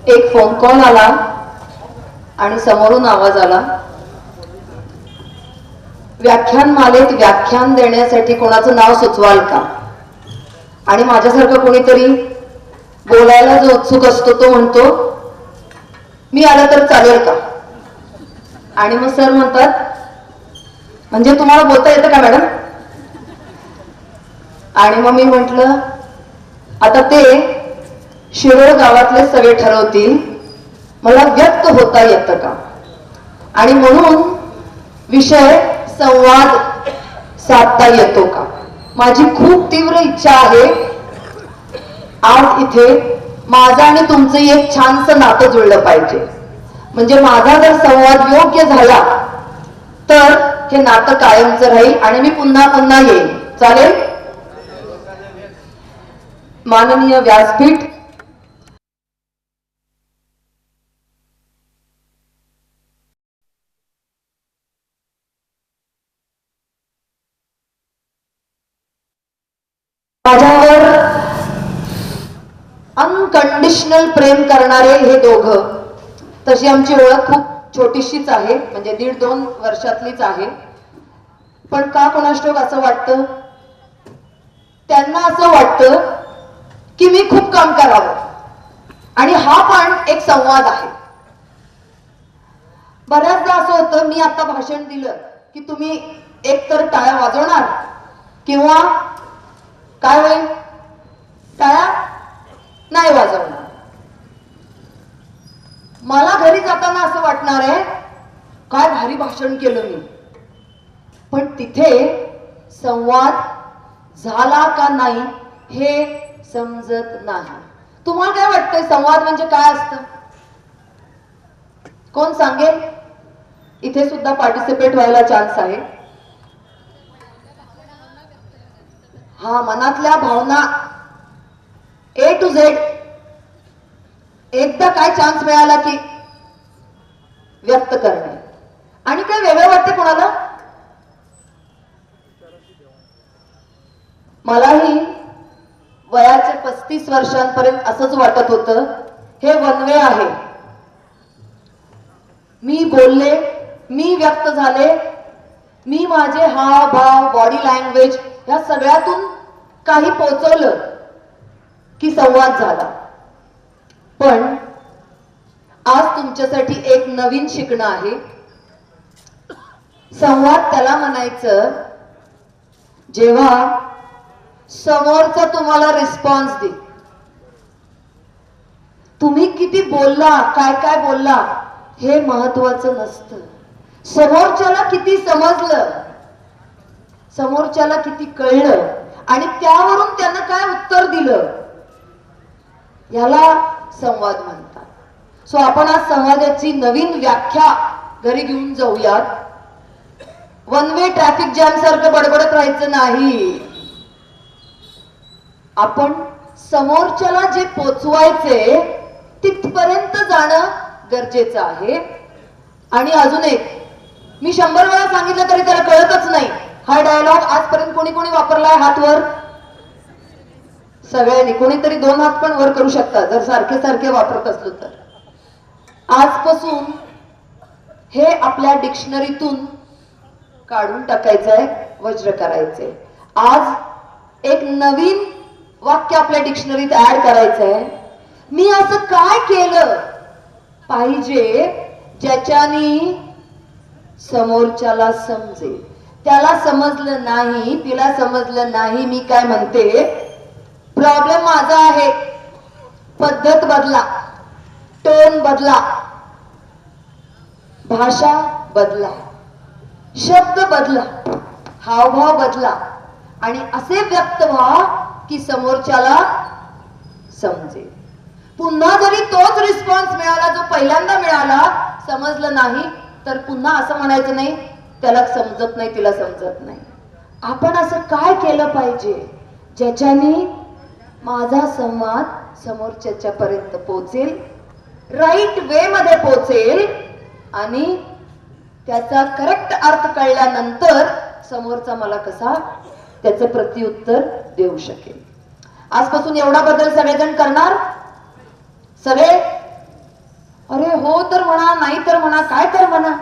एक phone call आला आणि समोरून आवाज आला, व्याख्यानमालेत व्याख्यान देण्यासाठी कोणाचं नाव सुचवाल का? आणि माझ्यासारखं कोणीतरी बोलायला जो उत्सुक असतो तो म्हणतो मी आलं तर चालेल का? आणि मग सर म्हणतात म्हणजे तुम्हाला बोलता येतं का मॅडम? आणि मग मी म्हटलं आता ते शिरोळ गावातले सगळे ठरवतील, मला व्यक्त होता येतं का? आणि म्हणून विषय संवाद साधता येतो का? माझी खूप तीव्र इच्छा आहे आज इथे माझं आणि तुमचं एक छानसं नातं जुळलं पाहिजे. म्हणजे माझा जर संवाद योग्य झाला तर हे नातं कायमचं राहील आणि मी पुन्हा पुन्हा येईल. चालेल? माननीय व्यासपीठ, माझ्यावर अनकंडिशनल प्रेम करणारे हे दोघं. तशी आमची ओळख खूप छोटीशीच आहे, म्हणजे 1.5-2 वर्षातलीच आहे. पण का कोणास ठाऊक असं वाटतं, त्यांना असं वाटतं की मी खूप काम करावं आणि हा पण एक संवाद आहे. बऱ्याचदा असं होतं, मी आता भाषण दिलं की तुम्ही एकतर टाळ्या वाजवणार किंवा काय होईल, टाळ्या नाही वाजवणार. मला घरी जाताना असं वाटणार आहे काय भारी भाषण केलं मी, पण तिथे संवाद झाला का नाही हे समजत नाही. तुम्हाला काय वाटतंय संवाद म्हणजे काय असतं? कोण सांगेल? इथे सुद्धा पार्टिसिपेट व्हायला चान्स आहे. हा, मनातल्या भावना A to Z एकदा काय चान्स मिळाला की व्यक्त करणे. आणि काय वेगळं वाटते कोणाला? मलाही वयाच्या 35 वर्षांपर्यंत असंच वाटत होतं हे वन वे आहे. मी बोलले, मी व्यक्त झाले, मी माझे हावभाव, बॉडी लँग्वेज या सगळ्यातून काही पोचवलं की संवाद झाला. पण आज तुमच्यासाठी एक नवीन शिकणं आहे. संवाद त्याला म्हणायचं जेव्हा समोरचा तुम्हाला रिस्पॉन्स दे. तुम्ही किती बोलला, काय काय बोलला हे महत्वाचं नसतं. समोरच्याला किती समजलं, समोरच्याला किती कळलं आणि त्यावरून त्यानं काय उत्तर दिलं, याला संवाद म्हणतात. सो आपण आज संवादाची नवीन व्याख्या घरी घेऊन जाऊयात. वन वे ट्रॅफिक जॅम सारखं बडबडत राहायचं नाही. आपण समोरच्याला जे पोचवायचे तिथपर्यंत जाणं गरजेचं आहे. आणि अजून एक, मी 100 वेळा सांगितलं तरी त्याला कळतच नाही. हा डायलॉग आजपर्यंत कोणी कोणी वापरलाय? हात वर सगळ्यांनी. कोणीतरी 2 हात पण वर करू शकता जर सारखे सारखे वापरत असलो तर. आजपासून हे आपल्या डिक्शनरीतून काढून टाकायचंय, वज्र करायचंय. आज एक नवीन वाक्य आपल्या डिक्शनरीत ऍड करायचंय. मी असं काय केलं पाहिजे ज्याच्यानी समोरच्याला समजेल. त्याला समजलं नाही, तिला समजलं नाही, मी काय म्हणते, प्रॉब्लेम माझा आहे. पद्धत बदला, टोन बदला, भाषा बदला, शब्द बदला, हावभाव बदला आणि असे व्यक्त व्हा की समोरच्याला समजेल. पुन्हा जरी तोच रिस्पॉन्स मिळाला जो पहिल्यांदा मिळाला, समजलं नाही तर पुन्हा असं म्हणायचं नाही त्याला समजत नाही, तिला समजत नाही. आपण असं काय केलं पाहिजे ज्याच्याने माझा संवाद समोरच्याच्या पर्यंत पोहोचेल, राईट वे मध्ये पोहोचेल आणि त्याचा करेक्ट अर्थ कळल्यानंतर समोरचा मला कसा त्याचं प्रत्युत्तर देऊ शकेल. आजपासून एवढा बदल सगळेजण करणार? सगळे अरे हो तर म्हणा, नाही तर म्हणा, काय तर म्हणा.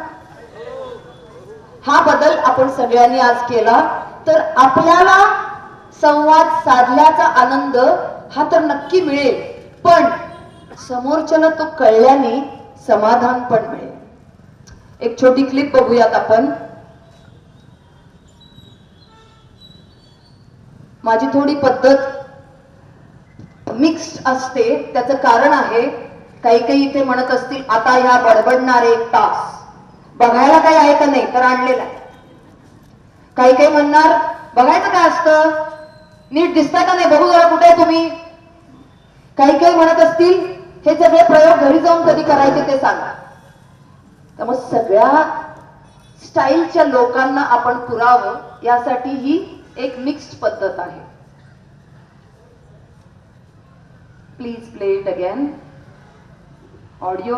हा बदल आपण सगळ्यांनी आज केला तर आपल्याला संवाद साधल्याचा आनंद हा तर नक्की मिळेल, पण समोरच्याला तो कळल्याने समाधान पण मिळेल. एक छोटी क्लिप बघूयात आपण. माझी थोडी पद्धत मिक्स्ड असते, त्याचं कारण आहे काही काही इथे म्हणत असतील आता ह्या बडबडणारे 1 तास बघायला काही आहे का नाही, तर आणलेला आहे. काही काही म्हणणार बघायचं काय असतं, नीट दिसता का नाही, बघू जरा कुठे तुम्ही. काही काही म्हणत असतील हे सगळे प्रयोग घरी जाऊन कधी करायचे ते सांगा. त्यामुळे सगळ्या स्टाईलच्या लोकांना आपण पुरावं यासाठी ही एक मिक्स्ड पद्धत आहे. Please play it again. Audio.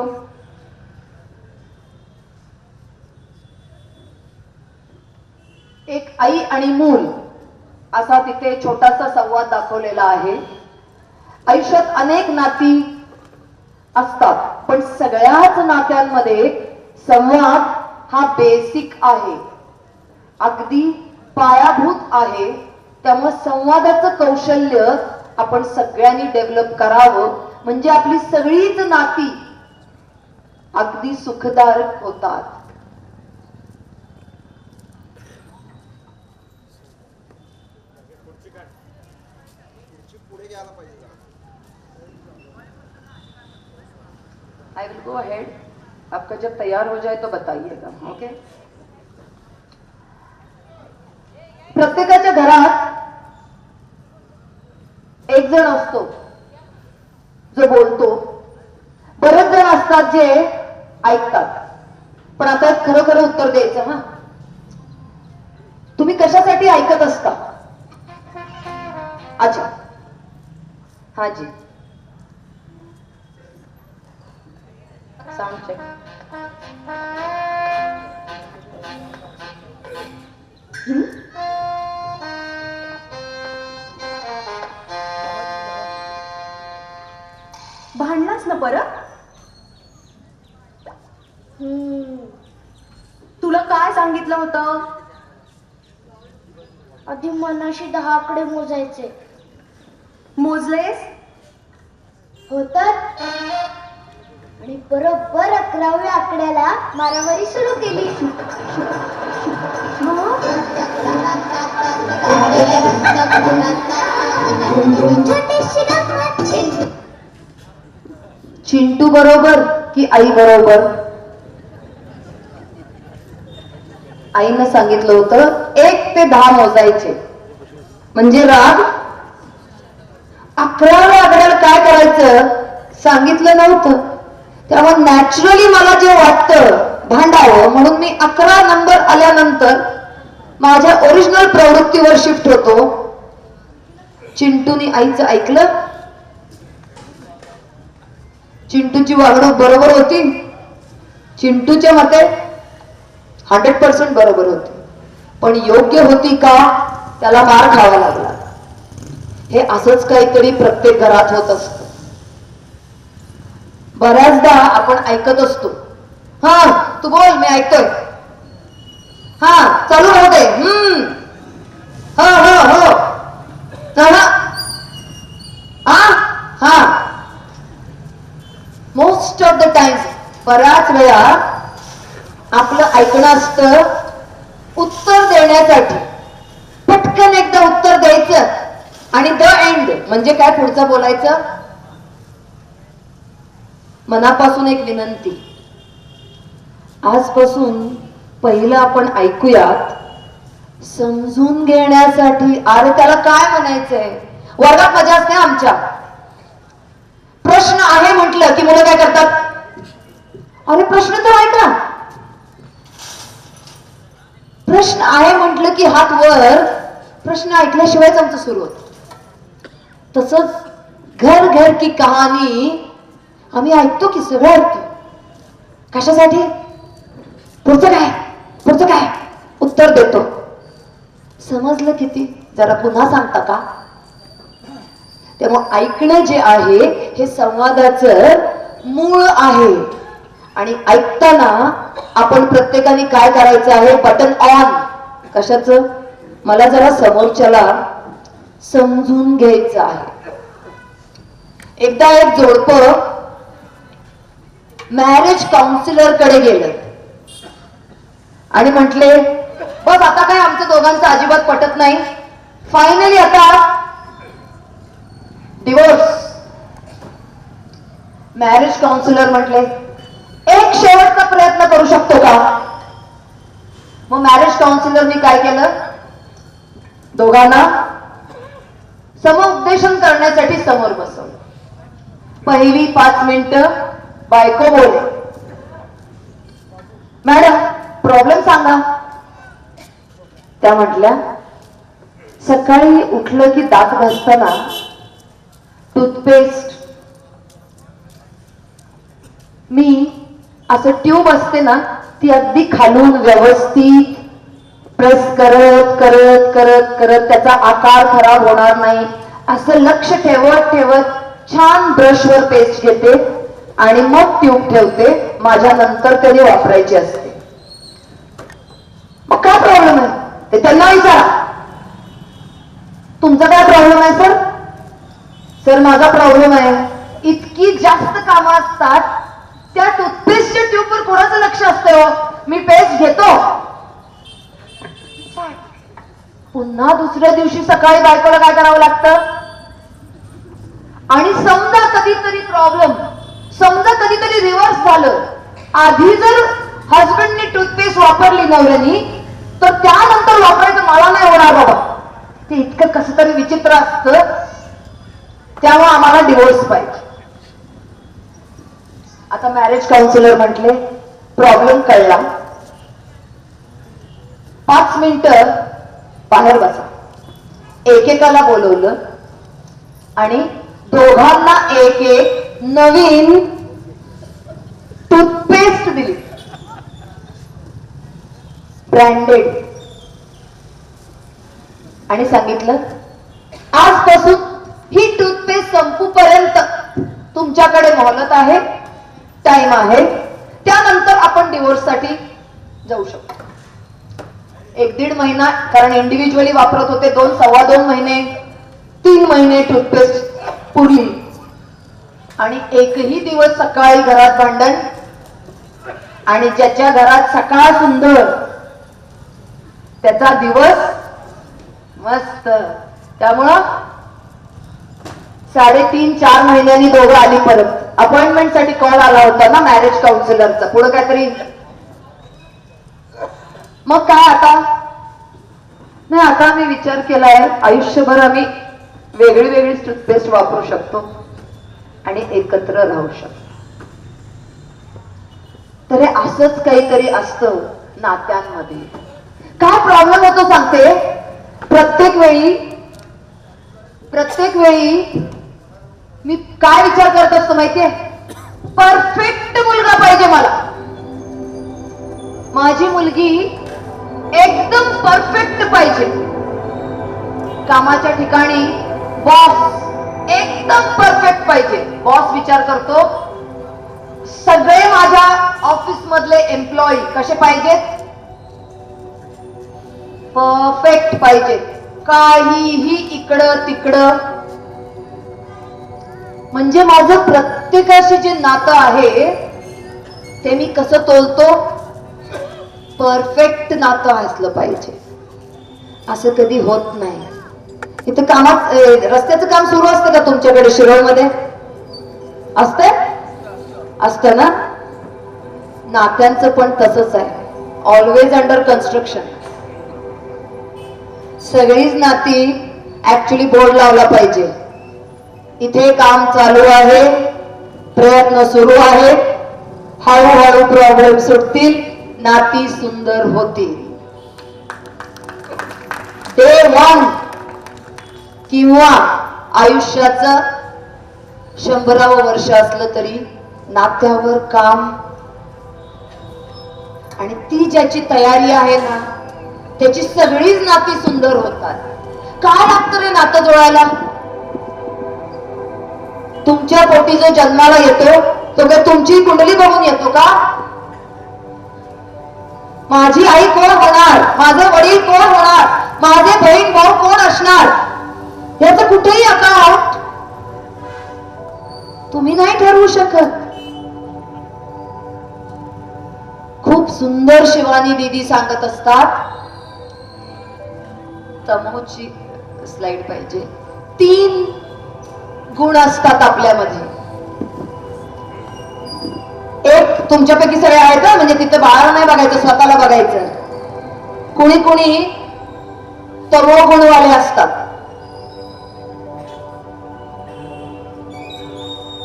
एक आई आणि मूल असा तिथे छोटासा संवाद दाखवलेला आहे. आयुष्यात अनेक नाती असतात, पण सगळ्याच नात्यांमध्ये संवाद हा बेसिक आहे, अगदी पायाभूत आहे. त्यामुळे संवादाचं कौशल्य आपण सगळ्यांनी डेव्हलप करावं, म्हणजे आपली सगळीच नाती अगदी सुखदायक होतात. I will go ahead. आपका जब तैयार हो जाए तो बताइएगा. ओके. प्रत्येकाच्या घरात एक जण असतो जो बोलतो, बरेच जण असतात जे ऐकतात. पण आता एक खरं खरं उत्तर द्यायचं. हा, तुम्ही कशासाठी ऐकत असता? अच्छा, हा जी. Sound check. भांडलास ना परत? तुला काय सांगितलं होतं? आधी मनाशी 10 आकडे मोजायचे. मोजलेस? होतात आणि बरोबर 11व्या आकड्याला मारामारी सुरू केली. चिंटू बरोबर की आई बरोबर? आईनं सांगितलं होतं 1 ते 10 मोजायचे, म्हणजे राग. 11व्या आकड्याला काय करायचं सांगितलं नव्हतं. त्यामुळे नॅचरली मला जे वाटतं भांडावं म्हणून मी 11 नंबर आल्यानंतर माझ्या ओरिजिनल प्रवृत्तीवर शिफ्ट होतो. चिंटूनी आईचं ऐकलं. चिंटूची वागणूक बरोबर होती. चिंटूच्या मते 100% बरोबर होती, पण योग्य होती का त्याला मार खावा लागला. हे असंच काहीतरी प्रत्येक घरात होत असतं. बऱ्याचदा आपण ऐकत असतो, हा तू बोल मी ऐकतोय, हा चालू राहू दे, हो हो हो, हा. मोस्ट ऑफ द टाइम्स, बऱ्याच वेळा आपलं ऐकणं असतं उत्तर देण्यासाठी. पटकन एकदा उत्तर द्यायचं आणि द एंड, म्हणजे काय पुढचं बोलायचं. मनापासून एक विनंती, आजपासून पहिलं आपण ऐकूयात समजून घेण्यासाठी. अरे त्याला काय म्हणायचंय, वर्गात मजा असते आमच्या. प्रश्न आहे म्हटलं की मुलं काय करतात, अरे प्रश्न तर ऐका. प्रश्न आहे म्हटलं की हात वर. प्रश्न ऐकल्याशिवायच आमचं सुरू होत. तसंच घर घर की कहाणी आम्ही ऐकतो की सगळं ऐकतो. कशासाठी, पुढचं काय, पुढचं काय, उत्तर देतो. समजलं किती, जरा पुन्हा सांगता का? त्यामुळे ऐकणं जे आहे हे संवादाचं मूळ आहे. आणि ऐकताना आपण प्रत्येकाने काय करायचं आहे, बटन ऑन. कशाचं? मला जरा समोरच्याला समजून घ्यायचं आहे. एकदा एक जोडपं मॅरेज काउन्सिलर कडे गेलं आणि म्हटले, बस आता काय आमच्या दोघांचं अजिबात पटत नाही, फायनली आता डिवोर्स. मॅरेज काउन्सिलर म्हटले, एक शेवटचा प्रयत्न करू शकतो का? मग मॅरेज काउन्सिलरनी काय केलं, दोघांना समुपदेशन करण्यासाठी समोर बसवलं. पहिली 5 मिनिटं बायको बोले, मॅडम प्रॉब्लेम सांगा. त्या म्हटल्या, सकाळी उठलं की दात घासताना टूथपेस्ट मी असं ट्यूब असते ना, ती अगदी खालून व्यवस्थित प्रेस करत करत करत करत त्याचा आकार खराब होणार नाही असं लक्ष ठेवत ठेवत छान ब्रशवर पेस्ट घेते आणि मग ट्यूब ठेवते. माझ्या नंतर त्याने वापरायची असते. मग काय प्रॉब्लेम आहे ते त्यांना विचारा. तुमचा काय प्रॉब्लेम आहे सर? सर माझा प्रॉब्लेम आहे, इतकी जास्त कामं असतात, त्या टूथपेस्टच्या ट्यूबवर कोणाचं लक्ष असतं हो? मी पेस्ट घेतो, पुन्हा दुसऱ्या दिवशी सकाळी बायकोला काय करावं लागतं. आणि समजा कधीतरी प्रॉब्लेम, समजा कधीतरी रिव्हर्स झालं, आधी जर हजबंडनी टूथपेस्ट वापरली नवऱ्यानी, तर त्यानंतर वापरायचं मला नाही होणार बाबा. ते इतकं कसं तरी विचित्र असतं. त्यामुळे आम्हाला डिवोर्स पाहिजे. आता मॅरेज काउन्सिलर म्हटले, प्रॉब्लेम कळला, 5 मिनिटं बाहेर बसा. एकेकाला बोलवलं आणि दोघांना एक एक नवीन टूथपेस्ट दिली, ब्रँडेड, आणि सांगितलं, आजपासून ही टूथपेस्ट संपूपर्यंत तुमच्याकडे मोहलत आहे, टाइम आहे, त्यानंतर आपण डिवोर्स साठी जाऊ शकतो. 1-1.5 महिना, कारण इंडिव्हिज्युअली वापरत होते, 2-2.25 महिने, 3 महिने टूथपेस्ट पुरली. आणि एकही दिवस सकाळी घरात भांडण, आणि ज्याच्या घरात सकाळ सुंदर त्याचा दिवस मस्त. त्यामुळं 3.5-4 महिन्यांनी दोघं आली परत. अपॉइंटमेंट साठी कॉल आला होता ना मॅरेज काउन्सिलरचा, पुढे काहीतरी. मग काय आता? नाही, आता मी विचार केलाय, आयुष्यभर आम्ही वेगळी वेगळी टूथपेस्ट वापरू शकतो आणि एकत्र राहू शकतो. तर हे असंच काहीतरी असतं नात्यांमध्ये. काय प्रॉब्लेम होतो सांगते. प्रत्येक वेळी मी काय विचार करत असतो माहितीये, परफेक्ट मुलगा पाहिजे मला. माझी मुलगी एकदम परफेक्ट पाहिजे. कामाच्या ठिकाणी बॉस एकदम परफेक्ट पाहिजे. बॉस विचार करतो, सगळे माझ्या ऑफिस मधले एम्प्लॉई कसे पाहिजेत, परफेक्ट पाहिजेत, काहीही इकडं तिकडं. म्हणजे माझं प्रत्येकाशी जे नातं आहे ते मी कसं तोलतो, परफेक्ट नातं असलं पाहिजे. असं कधी होत नाही. इथं कामात रस्त्याचं काम सुरू असतं का तुमच्याकडे? शिरोळमध्ये असतं ना? नात्यांचं पण तसंच आहे, ऑलवेज अंडर कन्स्ट्रक्शन. सगळीच नाती ऍक्च्युली बोर्ड लावला पाहिजे, इथे काम चालू आहे, प्रयत्न सुरू आहे, हळूहळू प्रॉब्लेम सुटतील, नाती सुंदर होतील. डे 1 किंवा आयुष्याचं 100वं वर्ष असलं तरी नात्यावर काम. आणि ती ज्याची तयारी आहे ना, त्याची सगळीच नाती सुंदर होतात. काय लागतं रे नातं जुळायला? तुमच्या पोटी जो जन्माला येतो तो काय तुमची कुंडली बघून येतो का? माझी आई कोण होणार, माझे वडील कोण होणार, माझे बहीण भाऊ कोण असणार, याचं कुठेही अकाउंट तुम्ही नाही ठरवू शकत. खूप सुंदर शिवानी दीदी सांगत असतात, तमोची स्लाइड पाहिजे. 3 गुण असतात आपल्यामध्ये. एक तुमच्यापैकी सगळे आहेत ना, म्हणजे तिथे बाहेर नाही बघायचं, स्वतःला बघायचं. कुणी कुणी तमो गुणवाले असतात,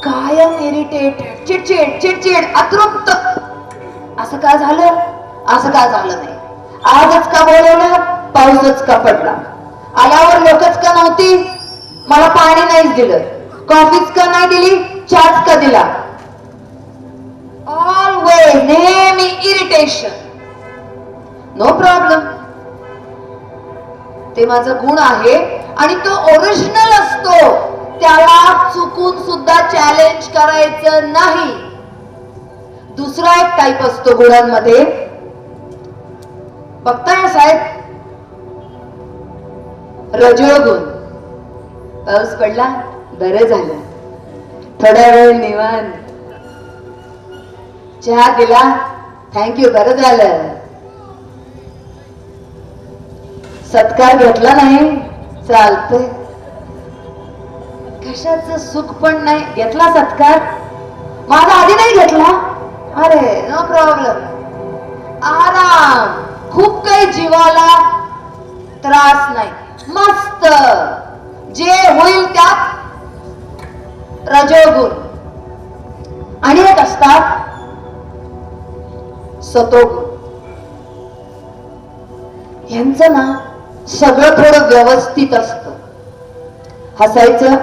कायम इरिटेटेड, चिडचिड चिडचिड, अतृप्त. असं का झालं, असं का झालं नाही, आजच का बोलवलं, पाऊसच का पडला, आल्यावर लोकच का नव्हती, मला पाणी नाहीच दिलं, कॉफीच का नाही दिली, चहाच का दिला. ऑलवेज नेहमी इरिटेशन. नो प्रॉब्लेम, ते माझं गुण आहे आणि तो ओरिजिनल असतो, त्याला चुकून सुद्धा चॅलेंज करायचं नाही. दुसरा एक टाईप असतो गुणांमध्ये, बघताय साहेब, रजोगुण. पाऊस पडला, बरं झालं, थोडा वेळ निवांत, चहा दिला, थँक्यू, बरं झालं, सत्कार घेतला नाही, चालतंय, कशाचं सुख पण नाही, घेतला सत्कार, माझा आधी नाही घेतला, अरे नो प्रॉब्लेम, आराम, खूप काही जीवाला त्रास नाही, मस्त, जे होईल त्यात रजोगुण. आणि एक असतात सतोगुण. यांचं ना सगळं थोडं व्यवस्थित असतं. हसायचं,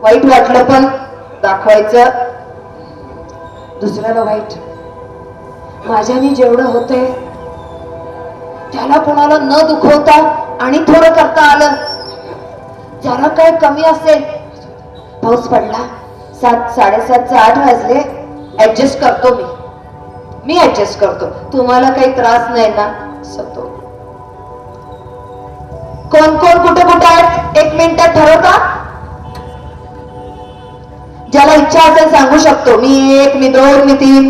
वाईट वाटलं पण दाखवायचं दुसऱ्याला वाईट. माझ्याने जेवढं होतंय त्याला कोणाला न दुखवता आणि थोडं करता आलं. ज्याला काय कमी असेल, पाऊस पडला, 7, 7:30, 8 वाजले, ऍडजस्ट करतो मी ऍडजस्ट करतो, तुम्हाला काही त्रास नाही ना. सतो. कोण कोण कुठे कुठे आहेत 1 मिनिटात ठरवता. ज्याला इच्छा असेल सांगू शकतो, मी 1, मी 2, मी 3,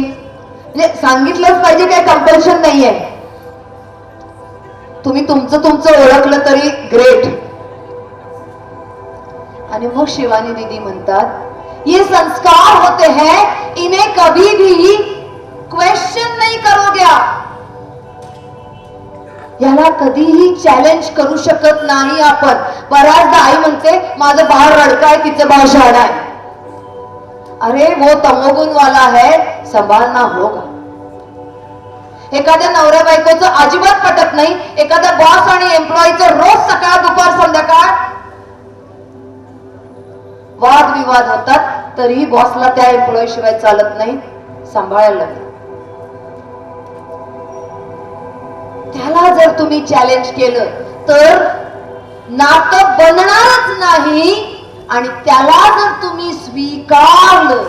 म्हणजे सांगितलंच पाहिजे, काही कंपल्शन नाहीये. तुम्ही तुमचं ओळखलं तरी ग्रेट. आणि मग शिवानी दीदी म्हणतात, ये संस्कार होते हैं, इन्हें कभी भी क्वेश्चन नहीं करोगे आप. याला कधीही चॅलेंज करू शकत नाही आपण. बऱ्याचदा आई म्हणते, माझं बाळ रडकाय, तिचं बाळ शहाण आहे. अरे वो तमोगुण वाला है, संभालना होगा. एखाद्या नवऱ्या बायकोचं अजिबात पटत नाही, एखाद्या बॉस आणि एम्प्लॉईचं रोज सकाळ दुपार संध्याकाळ वाद विवाद होतात, तरीही बॉसला त्या एम्प्लॉई शिवाय चालत नाही, सांभाळायला लागेल. त्याला जर तुम्ही चॅलेंज केलं तर नातं बनणारच नाही. आणि त्याला जर तुम्ही स्वीकारलं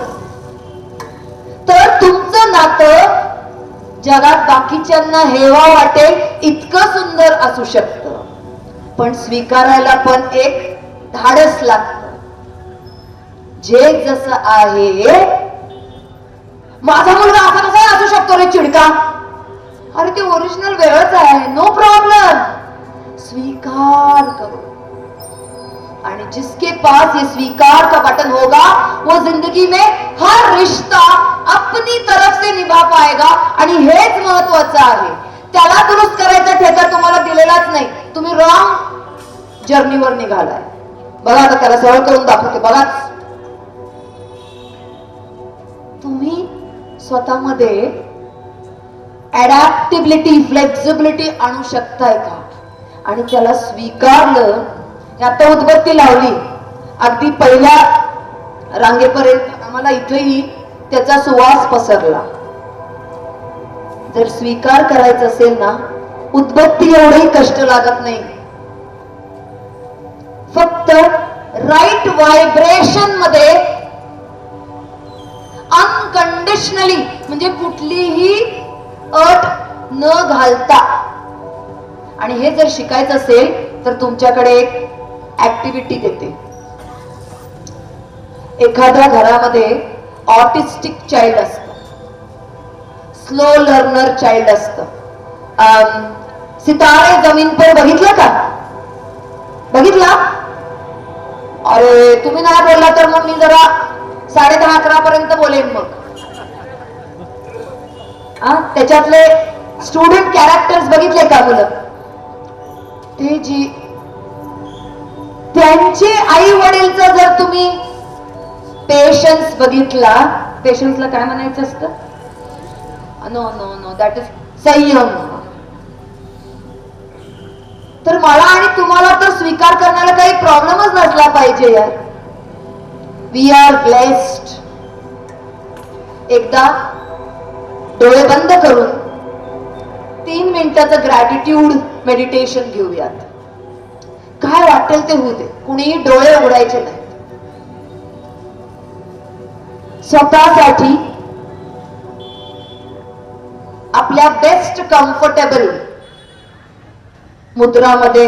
तर तुमचं नातं जगात बाकीच्यांना हेवा वाटेल इतकं सुंदर असू शकतं. पण स्वीकारायला पण एक धाडस लागतं. जे जसं आहे, माझा मुलगा असा कसा असू शकतो रे चिडका, अरे ते ओरिजिनल वेगळंच आहे, नो प्रॉब्लेम, स्वीकार करो. आणि जिसके पास ये स्वीकार का बटन होगा, वो जिंदगी में हर रिश्ता अपनी तरफ से निभा पाएगा. आणि हेच महत्वाचं आहे. त्याला दुरुस्त करायचा ठेका तुम्हाला दिलेलाच नाही, तुम्ही रॉंग जर्नीवर निघालाय. बघा आता त्याला सरळ करून दाखवते, बघाच. तुम्ही स्वतःमध्ये ऍडॅप्टिबिलिटी, फ्लेक्झिबिलिटी आणू शकताय का? आणि त्याला स्वीकारलं. आता उदबत्ती लावली, अगदी पहिल्या रांगेपर्यंत आम्हाला इथेही त्याचा सुवास पसरला. जर स्वीकार करायचं असेल ना, उदबत्ती एवढंही कष्ट लागत नाही. फक्त राईट राईट व्हायब्रेशन मध्ये अनकंडिशनली, म्हणजे कुठलीही अट न घालता. आणि हे जर शिकायचं असेल तर तुमच्याकडे एक ऍक्टिव्हिटी देते. एखाद्या घरामध्ये ऑटिस्टिक चाइल्ड असतं, स्लो लर्नर चाइल्ड असतं. सितारे जमीन पर बघितलं का? बघितला? अरे तुम्ही नाही बोलला तर मग मी जरा 10:30-11 पर्यंत बोलेन. मग त्याच्यातले स्टुडंट कॅरेक्टर्स बघितले का मुलं? ते जी त्यांचे आई वडीलचा जर तुम्ही पेशन्स बघितला, पेशन्सला काय म्हणायचं असतं? No no no, that is संयम. तर मला आणि तुम्हाला तर स्वीकार करण्याला काही प्रॉब्लेमच नसला पाहिजे यार. We are blessed. एकदा डोळे बंद करून 3 मिनिटाचं ग्रॅटिट्यूड मेडिटेशन घेऊयात. काय वाटेल ते होऊ दे, कुणीही डोळे उघडायचे नाही. स्वतःसाठी आपल्या बेस्ट कम्फर्टेबल मुद्रामध्ये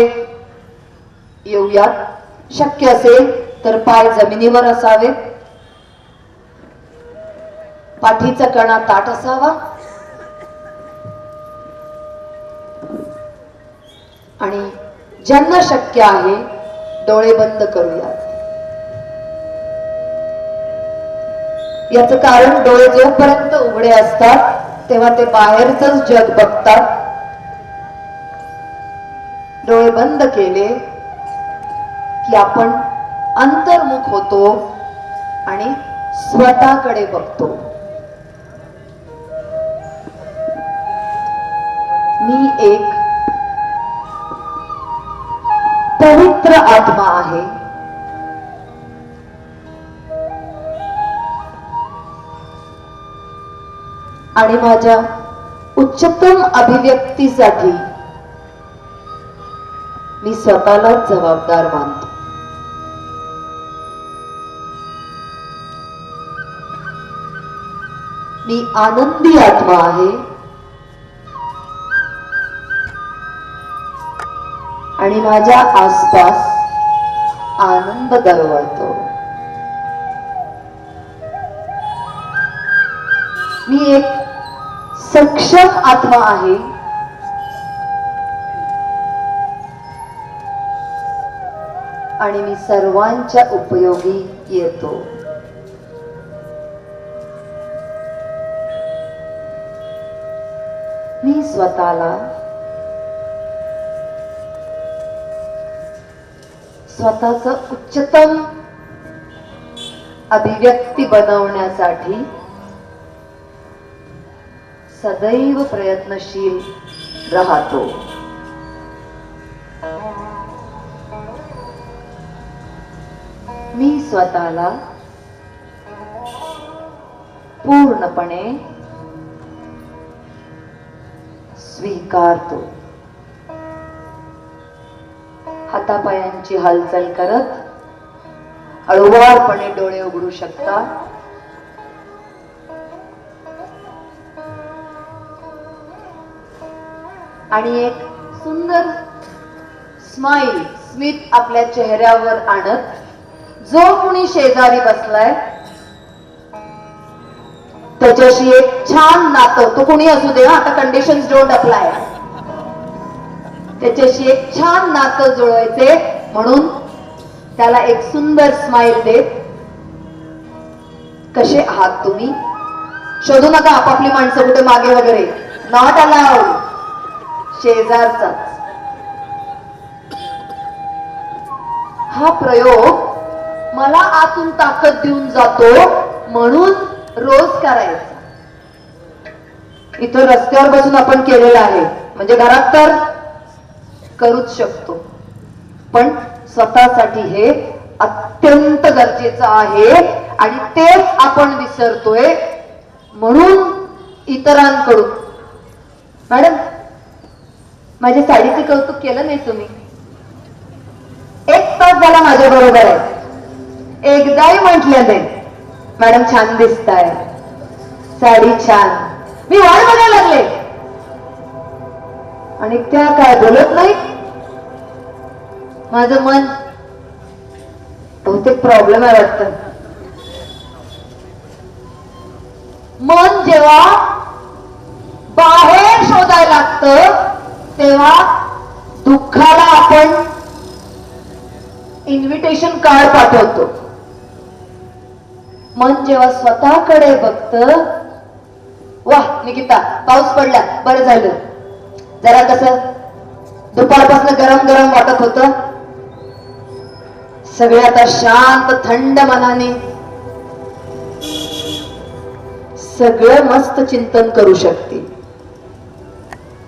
येऊयात. शक्य असेल तर पाय जमिनीवर असावेत, पाठीचा कणा ताठ असावा आणि ज्यांना शक्य आहे डोळे बंद करूयात. याचं कारण डोळे जोपर्यंत उघडे असतात तेव्हा ते बाहेरच जग बघतात. डोळे बंद केले की आपण अंतर्मुख होतो आणि स्वतःकडे बघतो. मी एक पवित्र आत्मा आहे. आणि माझ्या उच्चतम अभिव्यक्तीसाठी मी स्वतःलाच जबाबदार मानतो. मी आनंदी आत्मा आहे आणि माझ्या आसपास आनंद दरवळतो. मी एक सक्षम आत्मा आहे आणि मी सर्वांच्या उपयोगी येतो. मी स्वतःला स्वतःचं उच्चतम अभिव्यक्ती बनवण्यासाठी सदैव प्रयत्नशील राहतो. मी स्वतःला पूर्णपणे स्वीकारतो. हातापायांची हालचाल करत हळुवारपणे डोळे उघडू शकता. आणि एक सुंदर स्माइल, स्मित आपल्या चेहऱ्यावर आणत जो कोणी शेजारी बसलाय त्याच्याशी एक छान नातं, तो कोणी असू दे, आता कंडिशन्स डोंट अप्लाय, त्याच्याशी एक छान नातं जुळवायचे म्हणून त्याला एक सुंदर स्माइल देत, कसे आहात तुम्ही, शोधू नका आपापली माणसं कुठे मागे वगैरे, नॉट अलाउड, शेजारचाच. हा प्रयोग मला आतून ताकद देऊन जातो म्हणून रोज करायचा. इथं रस्त्यावर बसून आपण केलेला आहे, म्हणजे घरात तर करूच शकतो, पण स्वतःसाठी हे अत्यंत गरजेचं आहे आणि तेच आपण विसरतोय. म्हणून इतरांकडून, मॅडम माझ्या साडीचे कौतुक केलं नाही तुम्ही, 1 तास झाला माझ्या बरोबर आहे, एकदाही म्हटलं नाही मॅडम छान दिसताय, साडी छान, मी वाट बघायला लागले आणि त्या काय बोलत नाही. माझं मन बहुतेक प्रॉब्लेम आहे वाटतं. मन जेव्हा बाहेर शोधायला लागतं तेव्हा दुःखाला आपण इन्व्हिटेशन कार्ड पाठवतो. मन जेव्हा स्वतःकडे बघतं, वाह निकिता पाऊस पडला बरं झालं, जरा कसं दुपारपासून गरम गरम वाटत होतं, सगळे आता शांत थंड मनाने सगळं मस्त चिंतन करू शकते.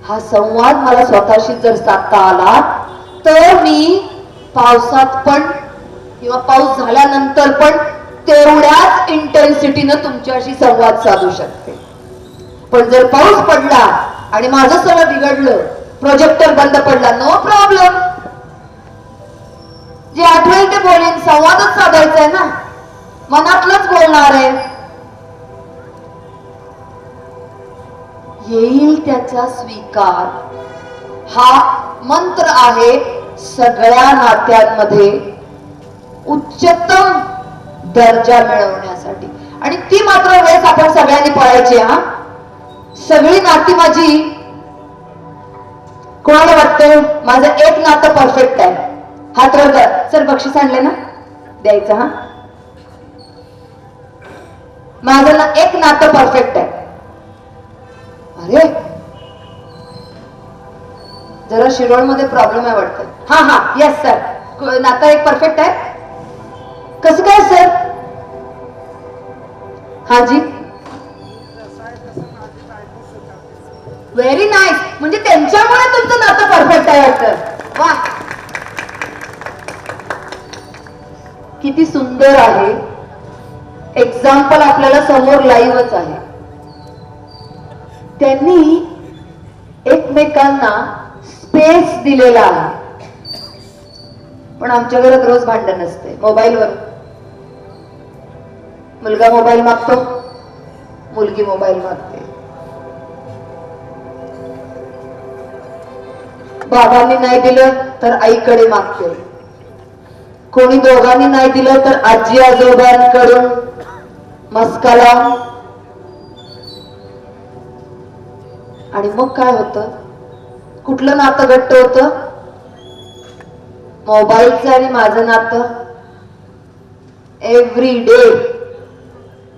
हा संवाद मला स्वतःशी जर साधता आला तर मी पावसात पण किंवा पाऊस झाल्यानंतर पण तेवढ्याच इंटेन्सिटीनं तुमच्याशी संवाद साधू शकते. पण जर पाऊस पडला आणि माझं सगळं बिघडलं, प्रोजेक्टर बंद पडला, नो प्रॉब्लेम, जे आठवेल ते बोलेन, संवादच साधायचा आहे ना, मनातलंच बोलणार आहे. येईल त्याचा स्वीकार हा मंत्र आहे सगळ्या नात्यांमध्ये उच्चतम दर्जा मिळवण्यासाठी. आणि ती मात्र वेळेस आपण सगळ्यांनी पळायची. हा सगळी नाती माझी, कोणाला वाटतं माझं एक नातं परफेक्ट आहे, हात वर कर, सर बक्षीस आणले ना द्यायचं. हा माझं ना एक नातं परफेक्ट आहे. अरे जरा शिरोळमध्ये प्रॉब्लेम आहे वाटतं. हा हा येस सर, नातं एक परफेक्ट आहे. कसं काय सर? हा जी व्हेरी नाईस, म्हणजे त्यांच्यामुळे तुमचं नातं परफेक्ट आहे वाटतं. वा किती सुंदर आहे. एक्झाम्पल आपल्याला समोर लाईव्हच आहे. त्यांनी एकमेकांना स्पेस दिलेला आहे. पण आमच्या घरात रोज भांडण असते मोबाईलवर. मुलगा मोबाईल मागतो, मुलगी मोबाईल मागते. बाबांनी नाही दिलं तर आईकडे मागते, कोणी दोघांनी नाही दिलं तर आजी आजोबांकडून मस्का लावून. आणि मग काय होतं? कुठलं नातं घट्ट होतं? मोबाईलचं आणि माझं नातं एव्हरी डे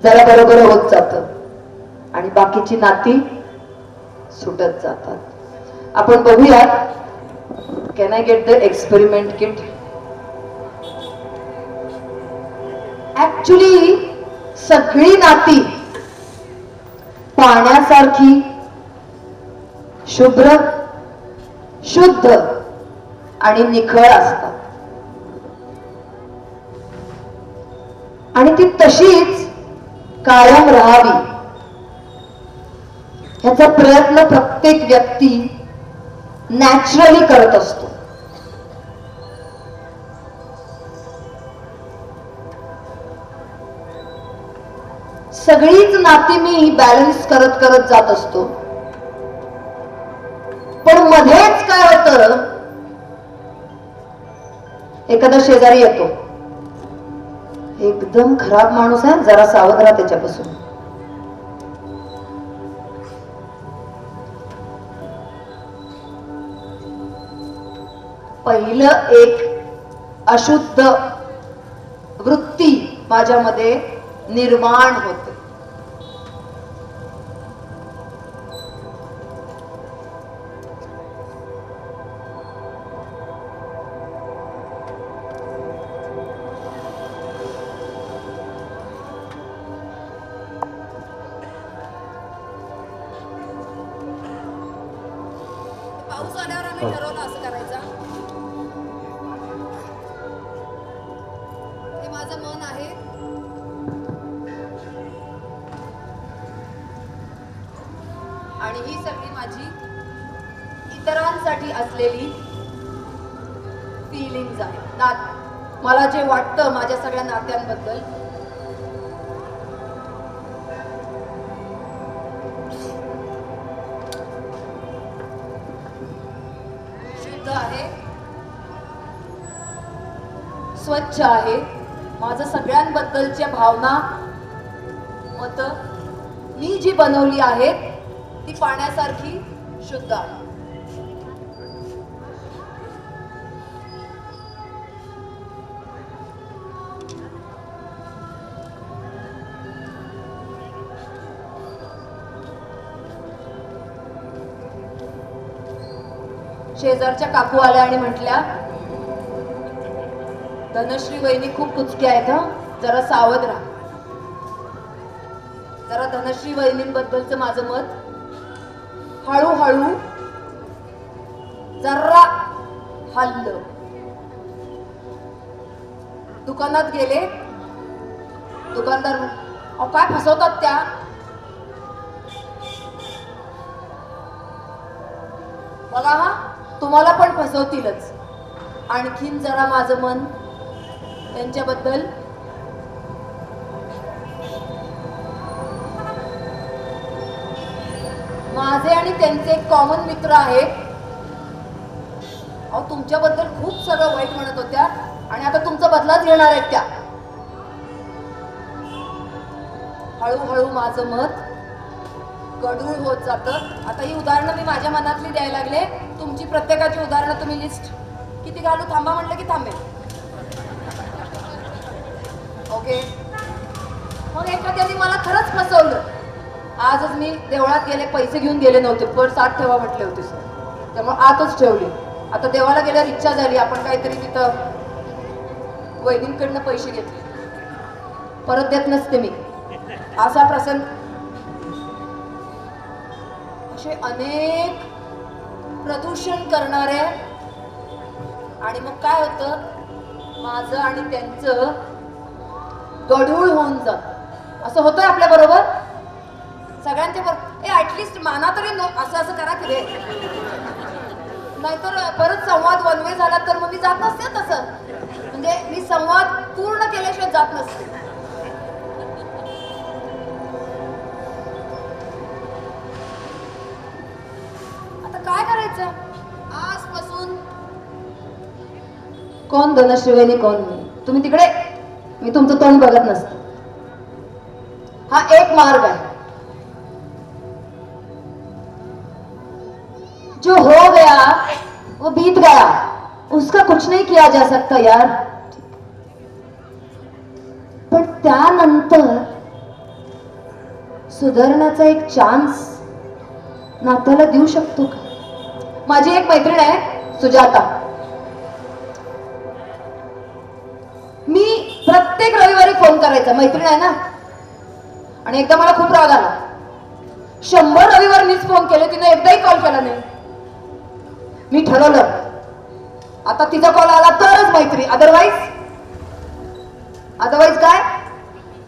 जरा बरोबर होत जातं आणि बाकीची नाती सुटत जातात. आपण बघूयात. Can I get the experiment kit? Actually सगळी नाती पाण्यासारखी शुभ्र, शुद्ध आणि निखळ असतात. आणि ती तशीच कायम राहावी ह्याचा प्रयत्न प्रत्येक व्यक्ती नॅचरली करत असतो. सगळीच नाती मी बॅलन्स करत करत जात असतो. पण मध्येच काय होतं, एखादा शेजारी येतो, एकदम खराब माणूस आहे, जरा सावध राहा त्याच्यापासून. पहिलं एक अशुद्ध वृत्ती माझ्यामध्ये निर्माण होते. पाऊस आल्यावर आम्ही ठरवलं असं करायचं. हे माझं मन आहे. आणि ही सगळी माझी इतरांसाठी असलेली फिलिंग्ज आहे. मला जे वाटतं माझ्या सगळ्या नात्यांबद्दल, शुद्ध आहे, स्वच्छ आहे. माझं सगळ्यांबद्दलच्या भावना, मत मी जी बनवली आहेत ती पाण्यासारखी शुद्ध आहे. शेजारच्या काकू आल्या आणि म्हटल्या, धनश्री वहिनी खूप कुचक्या आहेत हं, जरा सावध राहा. जरा धनश्री वहिनींबद्दलचं माझं मत हळूहळू जरा हल्लं. दुकानात गेले, दुकानदार अहो काय फसवतात त्या, बघा हा तुम्हाला पण फसवतीलच. आणखीन जरा माझं मन त्यांच्याबद्दल माझे आणि त्यांचे एक कॉमन मित्र आहेत. अहो तुमच्याबद्दल खूप सगळं वाईट म्हणत होत्या आणि आता तुमचा बदलाच घेणार आहेत त्या. हळूहळू माझं मत गढूळ होत जातं. आता ही उदाहरणं मी माझ्या मनातली द्यायला लागले. तुमची प्रत्येकाची उदाहरणं तुम्ही लिस्ट किती घालू, थांबा म्हटलं की थांबेल. ओके. मग एखाद्याने मला खरंच फसवलं. आजच मी देवळात गेले, पैसे घेऊन गेले नव्हते, पर्स आत ठेवा म्हटले होते सर, त्यामुळे आतच ठेवली. आता देवाला गेल्यावर इच्छा झाली आपण काहीतरी तिथं वहिनींकडनं पैसे घेतले, परत देत नसते मी. असा प्रसंग, असे अनेक प्रदूषण करणारे. आणि मग काय होतं, माझं आणि त्यांचं गढूळ होऊन जात. असं होतंय आपल्या बरोबर सगळ्यांच्या बरोबर. ऍटलिस्ट माना तरी असं असं करा की रे, नाहीतर परत संवाद वन वे झाला तर मग मी जात नसते. तसं म्हणजे मी संवाद पूर्ण केल्याशिवाय जात नसते. आता काय करायचं आजपासून, कोण धनश्री वहिनी कोण मी, तुम्ही तिकडे, मी तुमचं तोंड बघत नसतं. हा एक मार्ग आहे. जो हो गया वो बीत गया, उसका कुछ नहीं किया जा सकता यार. पण त्यानंतर सुधारण्याचा एक चान्स नात्याला देऊ शकतो का? माझी एक मैत्रीण आहे सुजाता. मी प्रत्येक रविवारी फोन करायचा, मैत्रीण आहे ना. आणि एकदा मला खूप राग आला. 100 रविवार मीच फोन केले, तिने एकदाही कॉल केला नाही. मी ठरवलं आता तिचा कॉल आला तरच मैत्री, अदरवाईज काय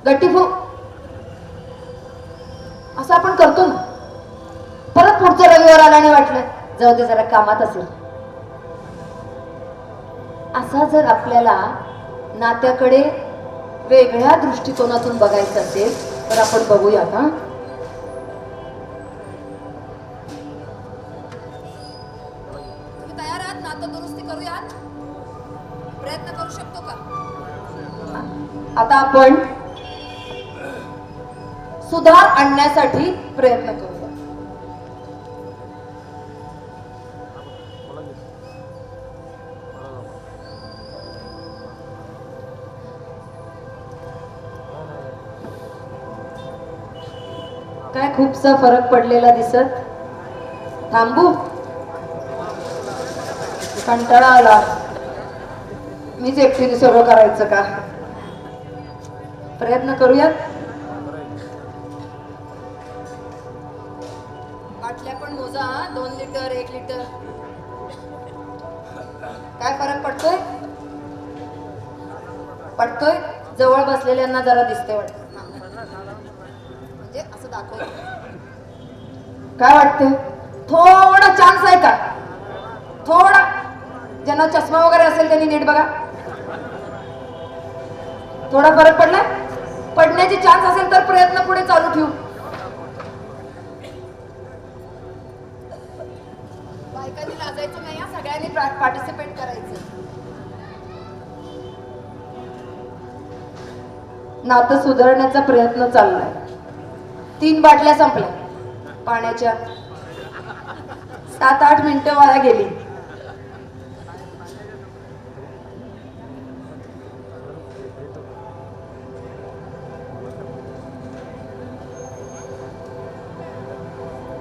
गट्टीफू. असं आपण करतो ना. परत पुढचा रविवार आला आणि वाटलं जाऊ दे जरा कामात असेल. असा जर आपल्याला नात्याकडे वेगळ्या दृष्टिकोनातून बघायचं असेल तर आपण बघूयात हा. तुम्ही तयार आहात नातं दुरुस्ती करूयात, प्रयत्न करू शकतो का? आता आपण सुधार आणण्यासाठी प्रयत्न करूया. काय खूपसा फरक पडलेला दिसत. थांबू, कंटाळा आला. मीच एकटीने सगळं करायचं का? प्रयत्न करूयात. बाटल्या पण मोजा, 2 लिटर 1 लिटर. काय फरक पडतोय? पटतोय. जवळ बसलेल्यांना जरा दिसते वाटत. म्हणजे असं दाखव. काय वाटते? थोडा चान्स आहे का? थोडा. ज्यांना चष्मा वगैरे असेल त्यांनी नीट बघा. थोडा फरक पडला? पडण्याची चान्स असेल तर प्रयत्न पुढे चालू ठेवू. बायकांनी लाजायचं नाही, हा सगळ्यांनी पार्टिसिपेट करायचं. नातं सुधारण्याचा प्रयत्न चाललाय. 3 बाटल्या संपल्या पाण्याच्या. 7-8 मिनिटं वाया गेली.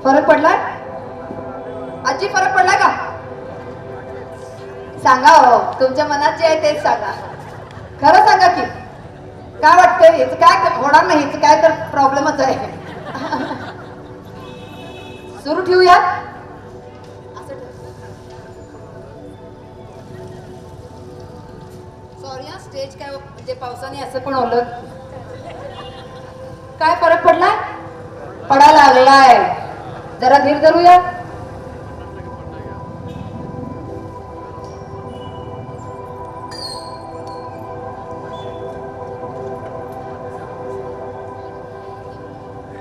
फरक पडला? आजी फरक पडला का? सांगा हो, तुमच्या मनात जे आहे तेच सांगा. खरं सांगा की काय वाटतंय? याचं काय होणार नाही, याचं काय तर प्रॉब्लेमच आहे. सुरू ठेवूया. सॉरी हा, स्टेज काय म्हणजे पावसाने असं पण ओलं. काय फरक पडलाय? पडायला लागलाय. जरा धीर धरूया.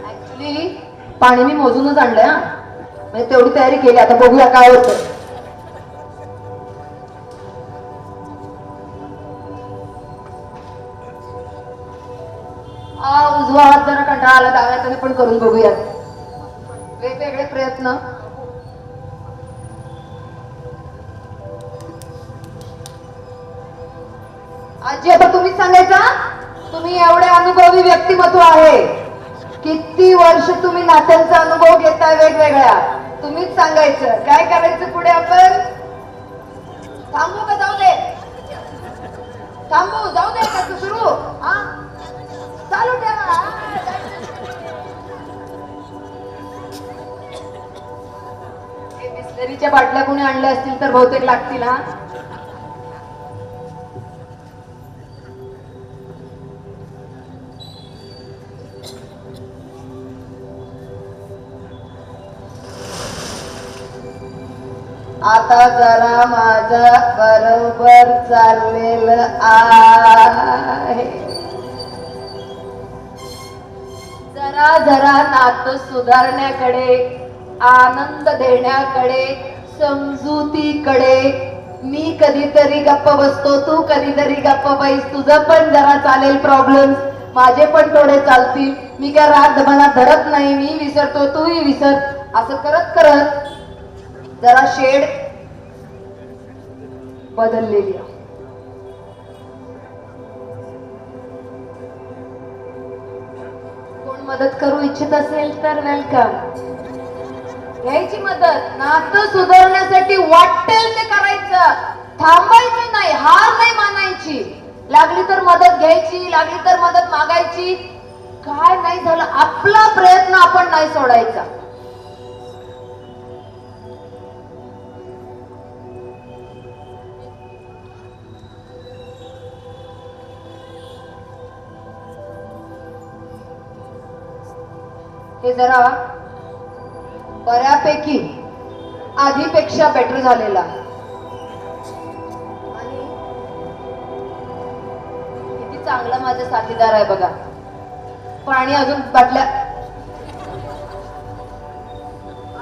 ऍक्च्युली पाणी मी मोजूनच आणलंय हा, म्हणजे तेवढी तयारी केली. आता बघूया काय होतं. उजवा हात जरा कंटाळा आला, डाव्या हाताने पण करून बघूया. वेगवेगळे प्रयत्न. आजी आता तुम्हीच सांगायचा. तुम्ही एवढे अनुभवी व्यक्तिमत्व आहे. किती वर्ष तुम्ही नात्यांचा अनुभव घेताय वेगवेगळ्या. तुम्हीच सांगायचं काय करायचं पुढे. आपण थांबू का जाऊ दे? थांबू जाऊ दे का सुरू? हा चालू ठेवा. बिस्लरीच्या बाटल्या कोणी आणल्या असतील तर बहुतेक लागतील हा. आता जरा माझं बरोबर चाललेलं आहे. जरा जरा नातं सुधारण्याकडे, आनंद देण्याकडे, समजुतीकडे. मी कधीतरी गप्प बसतो, तू कधीतरी गप्प बैस. तुझं पण जरा चालेल प्रॉब्लेम, माझे पण थोडे चालतील. मी काय राग मनात धरत नाही. मी विसरतो, तूही विसर. असं करत करत जरा शेड बदललेली. कोण मदत करू इच्छित असेल तर वेलकम. घ्यायची मदत. नातं सुधारण्यासाठी वाटेल ते करायचं. थांबायचं नाही, हार नाही मानायची. लागली तर मदत घ्यायची, लागली तर मदत मागायची. काय नाही झालं, आपला प्रयत्न आपण नाही सोडायचा. हे जरा बऱ्यापैकी आधीपेक्षा बेटर झालेला. आणि किती चांगला माझा साथीदार आहे बघा. पाणी अजून बाटल्या.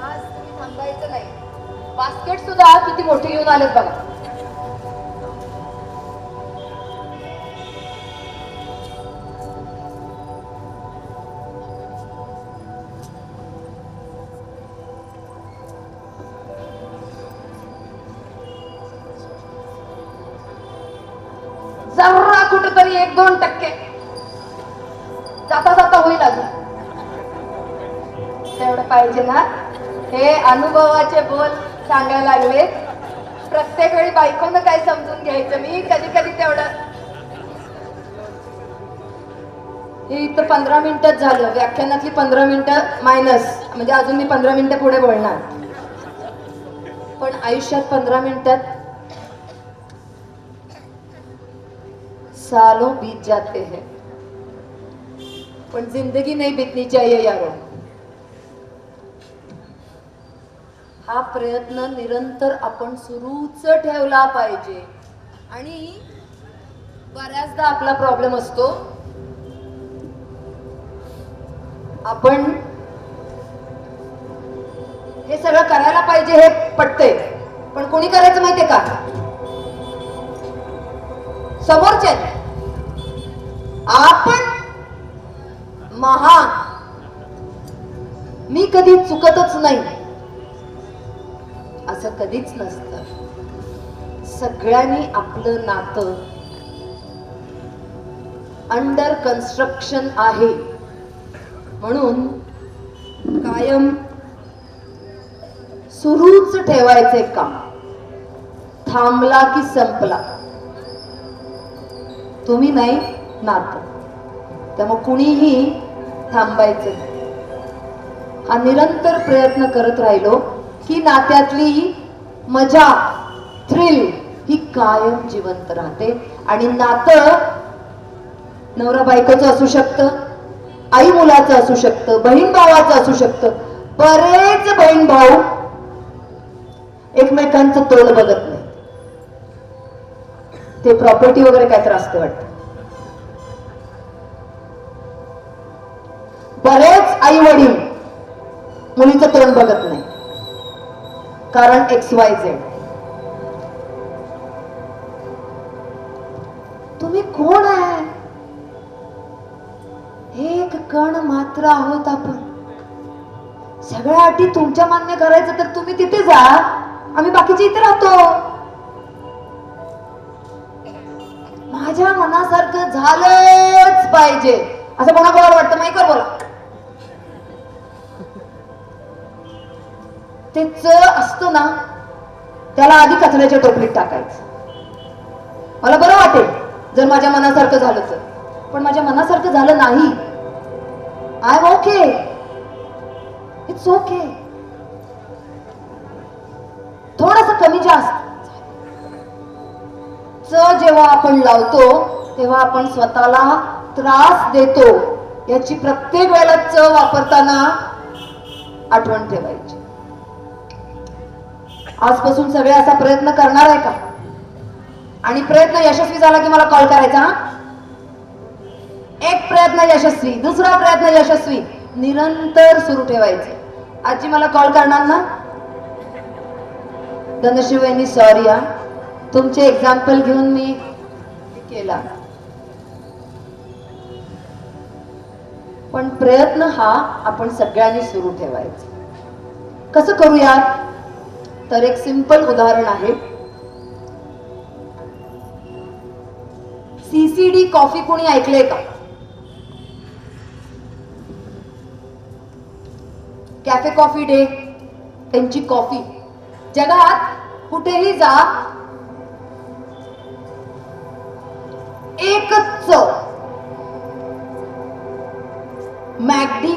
आज थांबायचं नाही. बास्केट सुद्धा किती मोठे घेऊन आलेत बघा. जरा कुठेतरी 1-2% जाता जाता होईल अजून. तेवढं पाहिजे ना. हे अनुभवाचे बोल सांगायला लागले. प्रत्येक वेळी बायकोनं काय समजून घ्यायचं. मी कधी कधी तेवढं. हे इथं 15 मिनिटच झालं. व्याख्यानातली 15 मिनिटं मायनस, म्हणजे अजून मी 15 मिनिटं पुढे बोलणार. पण आयुष्यात 15 मिनिटात सालों बीत जाते हैं. पण जिंदगी नहीं बीतनी चाहिए यारो. हा प्रयत्न निरंतर आपण सुरूच ठेवला पाहिजे. आणि बऱ्याचदा आपला प्रॉब्लेम असतो आपण हे सगळं करायला पाहिजे हे पटतंय, पण कोणी करायचं माहितीये का? समोरचे. आपण महान, मी कधी चुकतच नाही असं कधीच नसतं. सगळ्यांनी आपलं नातं अंडर कन्स्ट्रक्शन आहे म्हणून कायम सुरूच ठेवायचे काम. थांबला की संपला, तुम्ही नाही नातं. त्यामुळे कुणीही थांबायचं नाही. हा निरंतर प्रयत्न करत राहिलो की नात्यातली मजा, थ्रिल ही कायम जिवंत राहते. आणि नातं नवरा बायकोचं असू शकतं, आई मुलाचं असू शकतं, बहीण भावाचं असू शकतं. बरेच बहीण भाऊ एकमेकांचं तोंड बघत नाही. ते प्रॉपर्टी वगैरे काय त्रास ते वाटतं. बरेच आई वडील मुलीचं तोंड बघत नाही, कारण XYZ. तुम्ही कोण आहे? एक कण मात्र आहोत आपण. सगळ्या अटी तुमच्या मान्य करायचं तर तुम्ही तिथे जा, आम्ही बाकीचे इथे राहतो. माझ्या मनासारखं झालंच पाहिजे असं कोणाकोणाला वाटतं? माईकवर बोला. ते च असतं ना, त्याला आधी कचऱ्याच्या टोपलीत टाकायचं. मला बरं वाटेल जर माझ्या मनासारखं झालं तर, पण माझ्या मनासारखं झालं नाही, I am okay, it's okay. थोडस कमी जास्त च जेव्हा आपण लावतो तेव्हा आपण स्वतःला त्रास देतो. याची प्रत्येक वेळेला च वापरताना आठवण ठेवायची. आजपासून सगळे असा प्रयत्न करणार आहे का? आणि प्रयत्न यशस्वी झाला की मला कॉल करायचा. एक प्रयत्न यशस्वी, दुसरा प्रयत्न यशस्वी, निरंतर सुरू ठेवायचं. आजी मला कॉल करणार ना? धनशिवनी सॉरी हा, तुमचे एक्झाम्पल घेऊन मी केला. पण प्रयत्न हा आपण सगळ्यांनी सुरू ठेवायचा. कसं करूया? तर एक सिंपल उदाहरण आहे. CCD कॉफी कोणी ऐकलंय का? कॅफे कॉफी डे, त्यांची कॉफी जगात कुठेही जा एकच चव. मॅकडी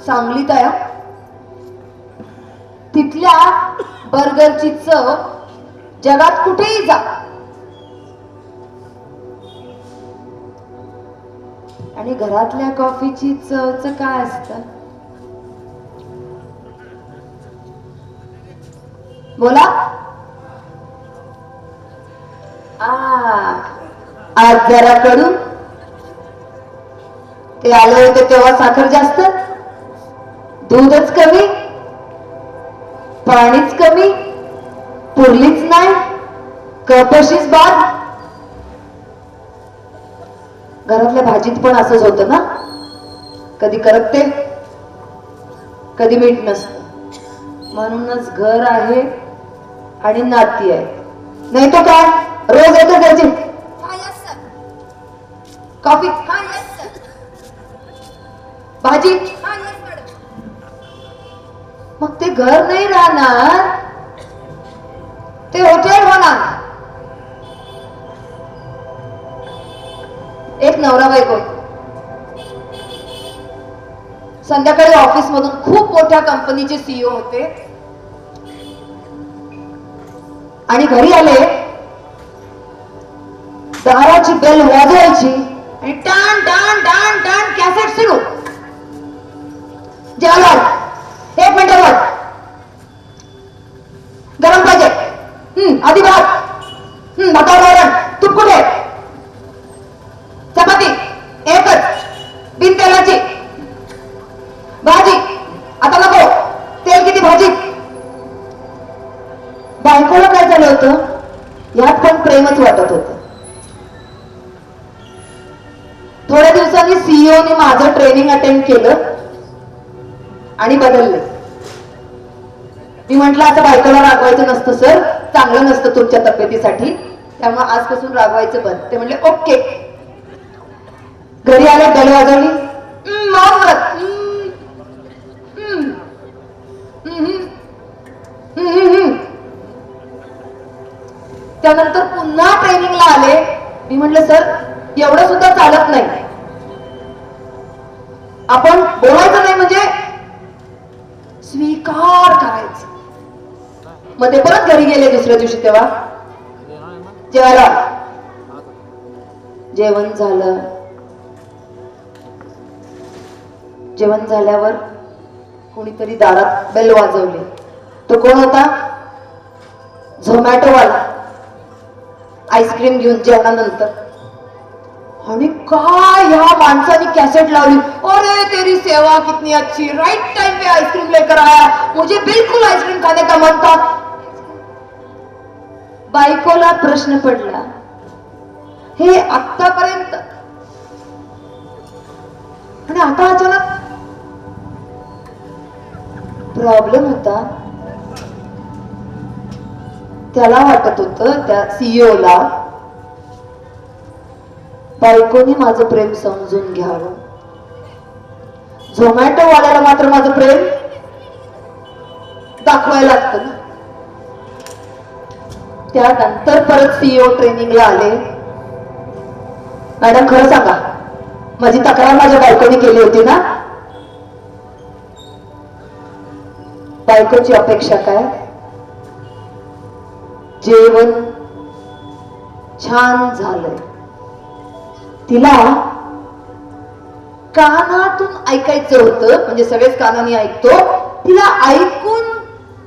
सांगलीत आहे, तिथल्या बर्गरची चव जगात कुठेही जा. आणि घरातल्या कॉफीची चवच काय असतं? बोला. आज जरा कडू, ते आले होते तेव्हा साखर जास्त, दूधच कमी, पाणीच कमी, पुरलीच नाही, कपशीच बाद. घरातल्या भाजीत पण असंच होतं ना, कधी करपते, कधी मीठ नसतं. म्हणूनच घर आहे आणि नाती आहे. नाही तो काय रोज येतो त्याची कॉफी, भाजी, मग ते घर नाही राहणार, ते हॉटेल होणार. एक नवरा बायको संध्याकाळी ऑफिस मधून खूप मोठ्या कंपनीचे CEO होते आणि घरी आले, दाराची बेल वाजवायची आणि टाण टाण टाण टाण कॅसेट सुरू. जेवायला एक मिनिटावर गरम पाहिजे, आधी भात, भातावर वरण, तूप कुठे? सीईओने माझं ट्रेनिंग अटेंड केलं आणि बदललं. मी म्हंटल असं बायकोला रागवायचं नसतं सर, चांगलं नसतं तुमच्या तब्येतीसाठी, त्यामुळे आजपासून रागवायचं बंद. ते म्हणले ओके. घरी आले, गल वाजवली, मौन व्रत. त्यानंतर पुन्हा ट्रेनिंगला आले. मी म्हटलं सर एवढं सुद्धा चालत नाही, आपण बोलायचं नाही म्हणजे स्वीकार करायचं. मग ते परत घरी गेले दुसऱ्या दिवशी. तेव्हा जेवायला जेवण झालं. जेवण झाल्यावर कोणीतरी दारात बेल वाजवली. तो कोण होता? झोमॅटोवाला. आईस्क्रीम घेऊन जेवणानंतर. आणि काय ह्या माणसाने कॅसेट लावली, अरे तेरी सेवा कितनी अच्छी, राइट टाइम पे आइसक्रीम लेकर आया, मुझे बिल्कुल आइसक्रीम खाने का मन था. बायकोला प्रश्न पडला, हे आतापर्यंत आणि आता अचानक प्रॉब्लेम होता. त्याला वाटत होतं, त्या सीईओला, बायकोनी माझं प्रेम समजून घ्यावं. झोमॅटो वाल्याला मात्र माझं प्रेम दाखवायला लागतं ना. त्यानंतर परत सीईओ ट्रेनिंगला आले. मॅडम खरं सांगा, माझी तक्रार माझ्या बायकोनी केली होती ना? बायकोची अपेक्षा काय? जेवण छान झालंय. तिला कानातून ऐकायचं होतं, म्हणजे सगळेच कानाने ऐकतो, तिला ऐकून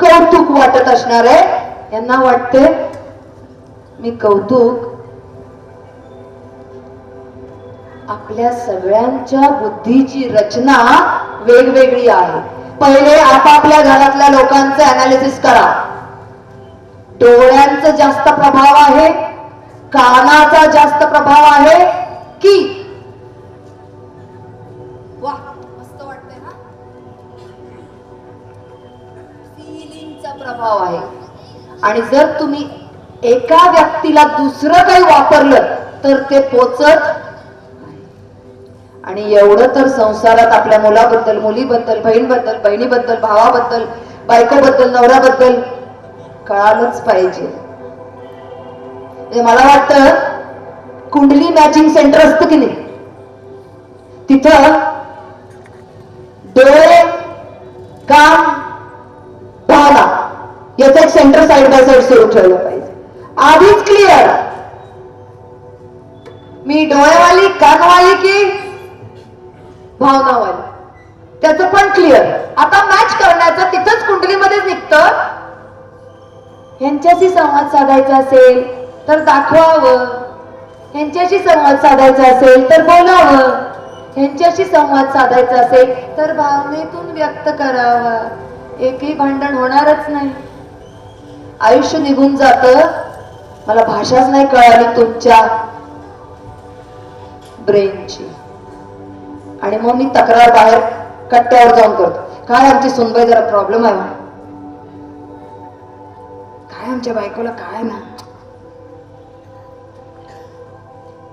कौतुक वाटत असणार आहे. यांना वाटते मी कौतुक. आपल्या सगळ्यांच्या बुद्धीची रचना वेगवेगळी आहे. पहिले आपापल्या घरातल्या लोकांचं अनालिसिस करा. डोळ्यांचा जास्त प्रभाव आहे, कानाचा जास्त प्रभाव आहे की वा मस्त वाटतंय ना, फिलिंगचा प्रभाव आहे. आणि जर तुम्ही एका व्यक्तीला दुसरं काही वापरलं तर ते पोचत. आणि एवढं तर संसारात आपल्या मुलाबद्दल, मुलीबद्दल, बहीणबद्दल, बहिणीबद्दल, भावाबद्दल, बायकोबद्दल, नवऱ्याबद्दल कळालंच पाहिजे. मला वाटतं कुंडली मॅचिंग सेंटर असतं की नाही, तिथं डोळे, कान, भावना याचं एक सेंटर साईड बाय साईड सुरू ठेवलं पाहिजे. आधीच क्लिअर, मी डोळेवाली, कानवाली की भावनावाली, त्याचं पण क्लिअर. आता मॅच करण्याचं तिथंच कुंडलीमध्येच निघतं. ह्यांच्याशी संवाद साधायचा असेल तर दाखवावं, ह्यांच्याशी संवाद साधायचा असेल तर बोलावं, ह्यांच्याशी संवाद साधायचा असेल तर भावनेतून व्यक्त करावं. एकही भांडण होणारच नाही. आयुष्य निघून जातं. मला भाषाच नाही कळाली तुमच्या ब्रेनची. आणि मग मी तक्रार बाहेर कट्ट्यावर जाऊन करतो, काय आमची सुनबाई जरा प्रॉब्लेम आहे, काय आमच्या बायकोला काय ना.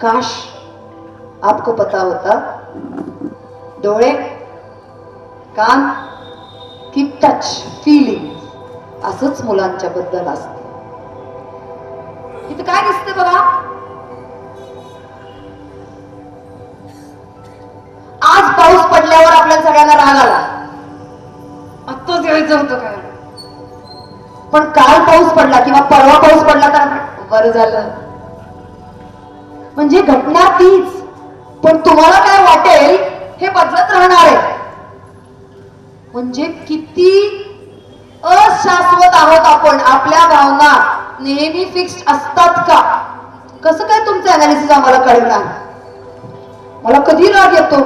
काश आपको पता होता डोळे, कान की टच, फीलिंग असंच मुलांच्या बद्दल असतं. इथं काय दिसतं बघा, आज पाऊस पडल्यावर आपल्या सगळ्यांना राग आला, आत्ताच यायचं होतं काय. पण काल पाऊस पडला किंवा परवा पाऊस पडला तर बरं झालं. म्हणजे घटना तीच, पण तुम्हाला काय वाटेल हे बदलत राहणार आहे. म्हणजे किती अशाश्वत आहोत आपण. आपल्या भावना नेहमी फिक्स्ड असतात का? कसं काय तुमचं अनालिसिस आम्हाला कळणार? मला कधी राग येतो,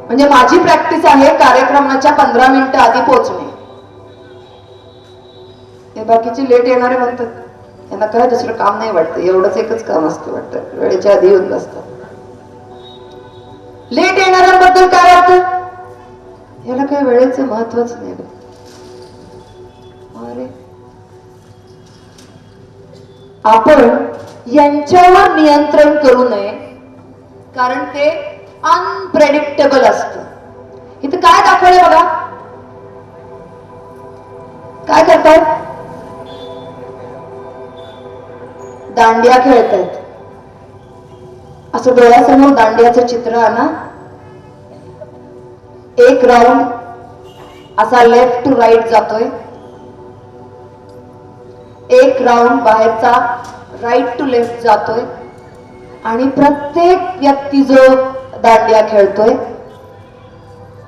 म्हणजे माझी प्रॅक्टिस आहे कार्यक्रमाच्या 15 मिनिटं आधी पोहोचणे. हे बाकीचे लेट येणारे म्हणतात त्यांना काय दुसरं काम नाही वाटतं, एवढंच एकच काम असतं वाटतं, वेळेच्या आधी येऊन बसतात. लेट येणाऱ्यांबद्दल काय वाटतं? याला काही वेळेचं महत्वच नाही बघ. अरे आपण यांच्यावर नियंत्रण करू नये, कारण ते अनप्रेडिक्टेबल असतं. इथं काय दाखवलंय बघा, काय करतायत? दांडिया खेळतायत. असं डोळ्यासमोर दांडियाचं चित्र आणा. एक राऊंड असा लेफ्ट टू राईट जातोय, एक राऊंड बाहेरचा राईट टू लेफ्ट जातोय, आणि प्रत्येक व्यक्ती जो दांडिया खेळतोय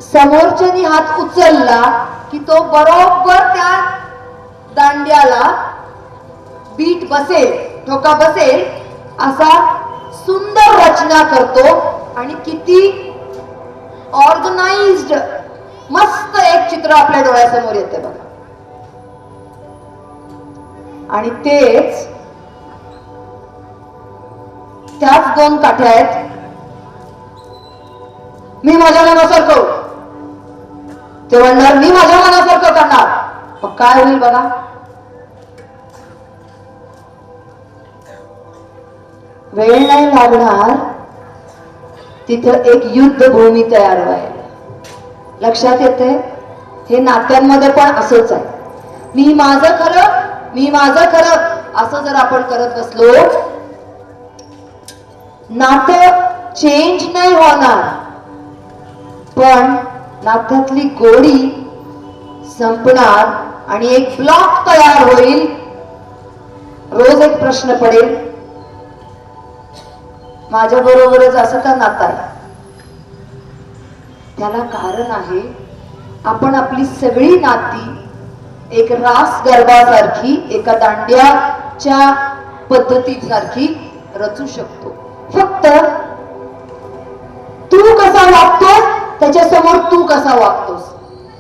समोरच्यानी हात उचलला की तो बरोबर त्या दांड्याला बीट बसेल, ठोका बसेल असा सुंदर रचना करतो. आणि किती ऑर्गनाइज्ड मस्त एक चित्र आपल्या डोळ्यासमोर येते बघा. आणि तेच त्याच दोन काठ्या आहेत. मी माझ्या मनासारखं करू, ते म्हणणार मी माझ्या मनासारखं करणार. मग काय होईल बघा. वेळ नाही लागणार तिथं एक युद्धभूमी तयार व्हायला. लक्षात येते? हे नात्यांमध्ये पण असंच आहे. मी माझं खरं, मी माझं खरं असं जर आपण करत बसलो, नातं चेंज नाही होणार, पण नात्यातली गोडी संपणार आणि एक ब्लॉक तयार होईल. रोज एक प्रश्न पडेल, माझ्या बरोबरच असं का नातं आहे? त्याला कारण आहे, आपण आपली सगळी नाती एक रास गरबासारखी, एका दांड्याच्या पद्धतीसारखी रचू शकतो. फक्त तू कसा वागतोस त्याच्या समोर तू कसा वागतोस,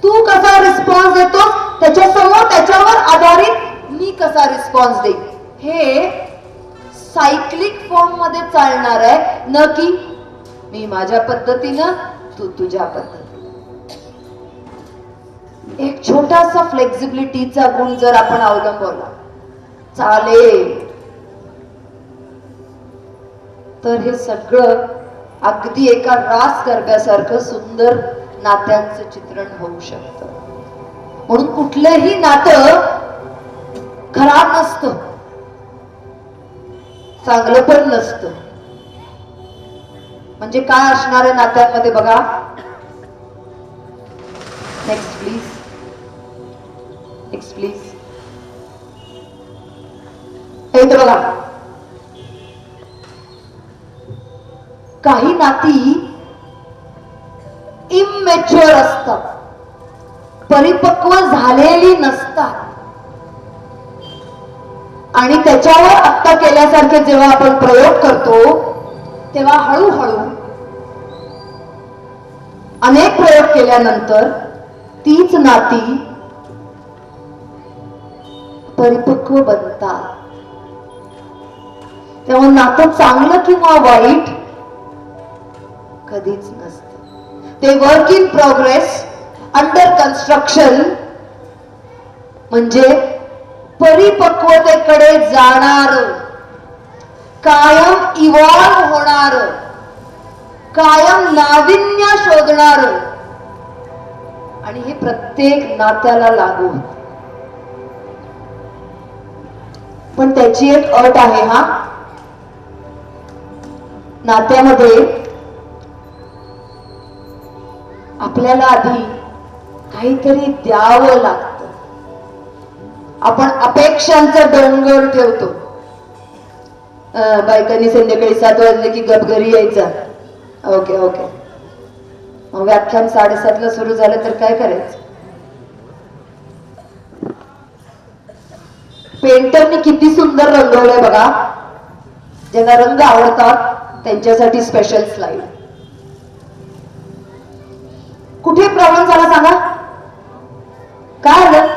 तू कसा रिस्पॉन्स देतोस त्याच्या समोर त्याच्यावर आधारित मी कसा रिस्पॉन्स देईन. हे सायक्लिक फॉर्म मध्ये चालणार आहे, न की मी माझ्या पद्धतीनं तू तुझ्या पद्धतीनं. एक छोटासा फ्लेक्झिबिलिटीचा गुण जर आपण अवलंबवला चालेल, तर हे सगळं अगदी एका रास गरब्यासारखं सुंदर नात्यांचं चित्रण होऊ शकतं. म्हणून कुठलंही नातं खराब नसतं, चांगलं पण नसतं. म्हणजे काय असणार आहे नात्यांमध्ये बघा. Next please, next please. हे तर बघा, काही नाती इमॅच्युअर असतात, परिपक्व झालेली नसतात. आणि त्याच्यावर आत्ता केल्यासारखे जेव्हा आपण प्रयोग करतो तेव्हा हळूहळू अनेक प्रयोग केल्यानंतर तीच नाती परिपक्व बनतात. तेव्हा नातं चांगलं किंवा वाईट कधीच नसतं. ते work in progress, under construction, म्हणजे परिपक्वतेकडे जाणार, कायम इव्हॉल्व होणार, कायम नाविन्य शोधणार. आणि हे प्रत्येक नात्याला लागू होतं. पण त्याची एक अट आहे. हा नात्यामध्ये आपल्याला आधी काहीतरी द्यावं लागतं. आपण अपेक्षांचा डोंगर ठेवतो. बायकांनी संध्याकाळी 7 वाजले की गप घरी यायचा. Okay okay. मग व्याख्यान 7:30ला सुरू झालं तर काय करायचं? पेंटरनी किती सुंदर रंगवलंय बघा. ज्यांना रंग आवडतात त्यांच्यासाठी स्पेशल स्लाइड. कुठे प्रॉब्लेम झाला सांगा? काय आलं?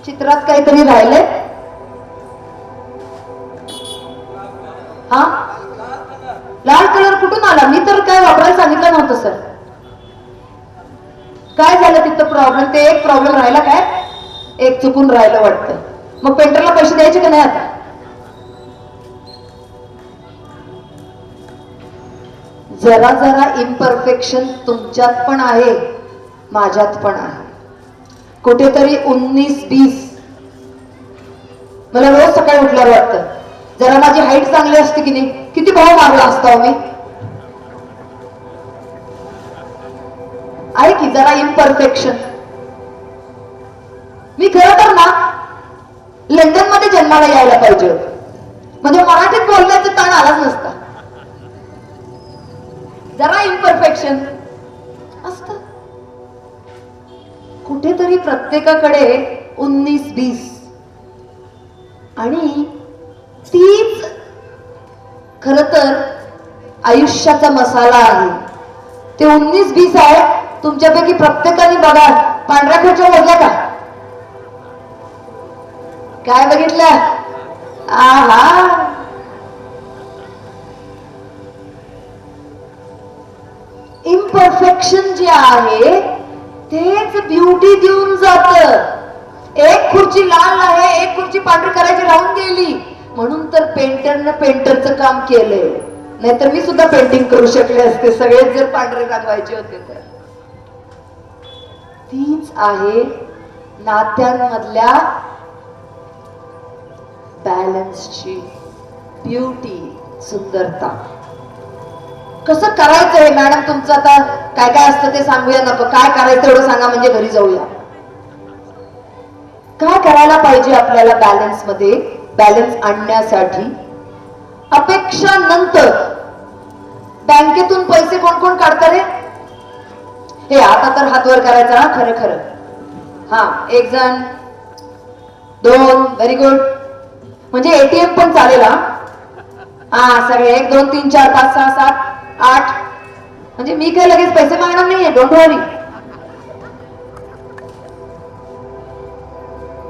चित्रात काहीतरी राहिलंय? हा लाल कलर कुठून आला? मी तर काय वापरायला सांगितलं नव्हतं सर. काय झालं तिथं प्रॉब्लेम? ते एक प्रॉब्लेम राहिला काय? एक चुकून राहिलं वाटतं. मग पेंटरला पैसे द्यायचे का नाही आता? जरा जरा इम्परफेक्शन तुमच्यात पण आहे, माझ्यात पण आहे. कुठेतरी 19-20 मला रोज सकाळी उठल्यावर वाटतं जरा माझी हाईट चांगली असते की नाही, किती भाव मारला असता मी. आहे की जरा इम्परफेक्शन. मी खरं तर ना लंडन मध्ये जन्माला यायला पाहिजे होतं, म्हणजे मराठीत बोलण्याचा ताण आलाच नसता. जरा इम्परफेक्शन असत कुठेतरी प्रत्येकाकडे 19-20 आणि तीच खर तर आयुष्याचा मसाला आहे. ते 19-20 आहे. तुमच्यापैकी प्रत्येकाने बघा पांढऱ्या खर्चा मोजला का? काय बघितलं? आहा, इम्परफेक्शन जे आहे तेच ब्युटी देऊन जात. एक खुर्ची लाल आहे, एक खुर्ची पांढरी करायची राहून गेली, म्हणून तर पेंटरनं पेंटरचं काम केलंय. नाहीतर मी सुद्धा पेंटिंग करू शकले असते, सगळेच जर पांढरे रंगवायचे होते तर. तीच आहे नात्यांमधल्या बॅलन्सची ब्युटी, सुंदरता. कसं करायचं हे मॅडम तुमचं आता काय काय असतं ते सांगूया नको. काय करायचं एवढं सांगा म्हणजे घरी जाऊया. काय करायला पाहिजे आपल्याला बॅलन्स मध्ये? बॅलन्स आणण्यासाठी अपेक्षा नंतर बँकेतून पैसे कोण कोण काढतात रे? हे आता तर हात वर करायचा ना, खरं खरं. हा, एक जण, दोन, व्हेरी गुड. म्हणजे एटीएम पण चालेल हा. हा सगळे 1 2 3 4 5 6 7 8. म्हणजे मी काय लगेच पैसे मागणार नाहीये, डोंट वरी.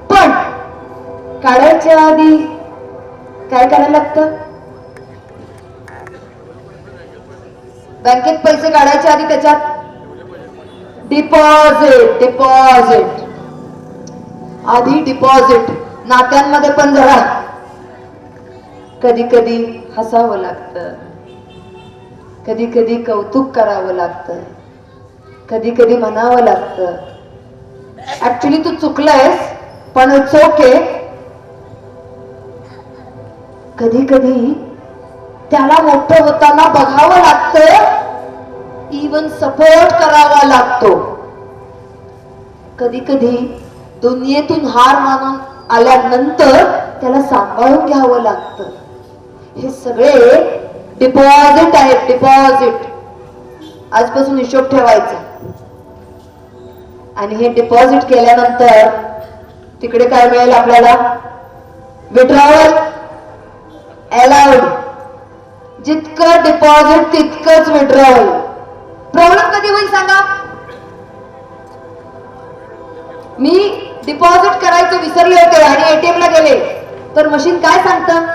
पण काढायच्या आधी काय करायला लागतं? बँकेत पैसे काढायच्या आधी त्याच्यात डिपॉझिट, डिपॉझिट, आधी डिपॉझिट. नात्यांमध्ये पण जरा कधी कधी हसावं लागतं, कधी कधी कौतुक करावं लागतं, कधी कधी म्हणावं लागतं ऍक्च्युली तू चुकलायस पण इट्स ओके. कधी कधी त्याला मोठं होताना बघावं लागतं, इवन सपोर्ट करावा लागतो. कधी कधी दुनियेतून हार मानून आल्यानंतर त्याला सांभाळून घ्यावं लागतं. हे सगळे डिपॉझिट आहेत, डिपॉझिट. आजपासून हिशोब ठेवायचा. आणि हे डिपॉझिट केल्यानंतर तिकडे काय मिळेल आपल्याला? Withdrawal allowed. जितकं डिपॉझिट तितकंच विड्रॉवल. प्रॉब्लेम कधी होईल सांगा? मी डिपॉझिट करायचं विसरले होते आणि एटीएम ला गेले तर मशीन काय सांगतं?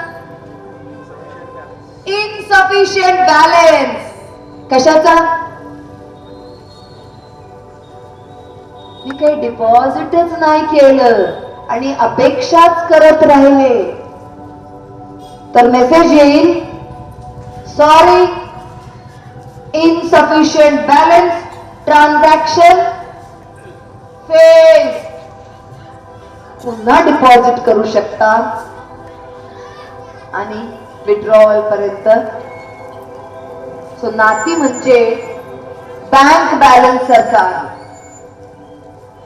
Insufficient balance. कशाचा? मी काही डिपॉझिटच नाही केलं आणि अपेक्षाच करत राहिले तर मेसेज येईल, sorry, insufficient balance, transaction fail. पुन्हा डिपॉझिट करू शकता आणि विड्रॉवल पर्यंत. सो नाती म्हणजे बँक बॅलन्स सारखा.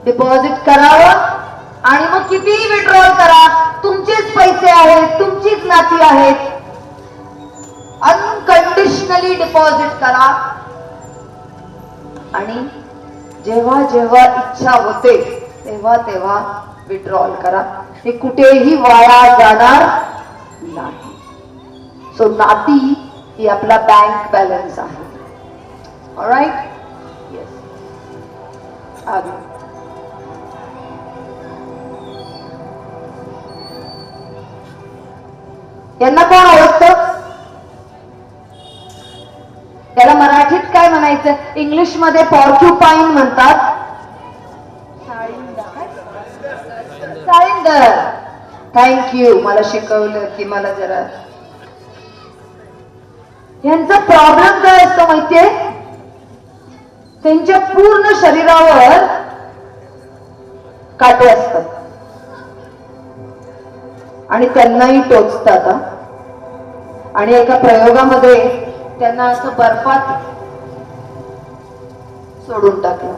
डिपॉझिट करावं आणि मग किती विड्रॉल करा, तुमचेच पैसे आहेत, तुमचीच नाती आहेत. अनकंडिशनली डिपॉझिट करा आणि जेव्हा जेव्हा इच्छा होते तेव्हा तेव्हा विड्रॉल करा. हे कुठेही वाया जाणार नाही. सो नाती ही आपला बँक बॅलन्स आहे. Alright, yes. आगे यांना कोण ओळखतं? सांगायचं इंग्लिश मध्ये पॉर्क्युपाईन म्हणतात. साळींदर. थँक्यू, मला शिकवलं की मला जरा. यांचा प्रॉब्लेम काय असतो माहितीये, त्यांच्या पूर्ण शरीरावर काटे असतात आणि त्यांनाही टोचतात हा. आणि एका प्रयोगामध्ये त्यांना असं बर्फात सोडून टाकलं.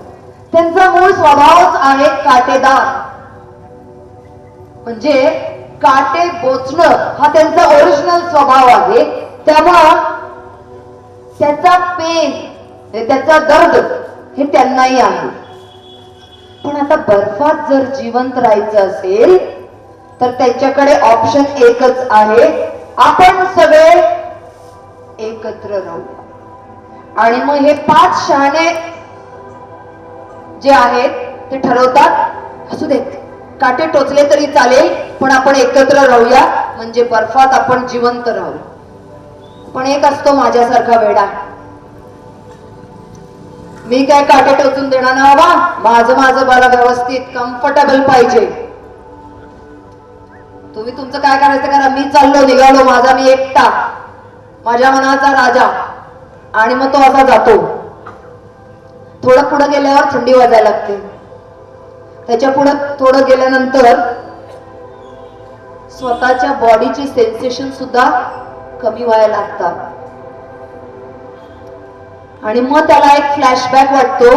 त्यांचा मूळ स्वभावच आहे काटेदार, म्हणजे काटे बोचणं हा त्यांचा ओरिजिनल स्वभाव आहे. त्यामुळं त्याचा पेन, त्याचा दर्द हे त्यांनाही आहे. पण आता बर्फात जर जिवंत राहायचं असेल तर त्यांच्याकडे ऑप्शन एकच आहे, आपण सगळे एकत्र राहू. आणि मग हे 5 शहाणे जे आहेत ते ठरवतात, असू देत काटे टोचले तरी चालेल पण आपण एकत्र राहूया, म्हणजे बर्फात आपण जिवंत राहू. पण एक असतो माझ्यासारखा वेडा, मी काय काटे टोचून देणार ना बाबा, माझं मला व्यवस्थित कम्फर्टेबल पाहिजे. तुम्ही तुमचं काय करायचं करा, मी चाललो, निघालो माझा मी एकटा, माझ्या मनाचा राजा. आणि मग तो असा जातो. थोडं पुढे गेल्यावर थंडी वाजायला लागते, त्याच्या पुढे थोडं गेल्यानंतर स्वतःच्या बॉडीची सेन्सेशन सुद्धा कमी व्हायला लागतात. आणि मग त्याला एक फ्लॅशबॅक वाटतो,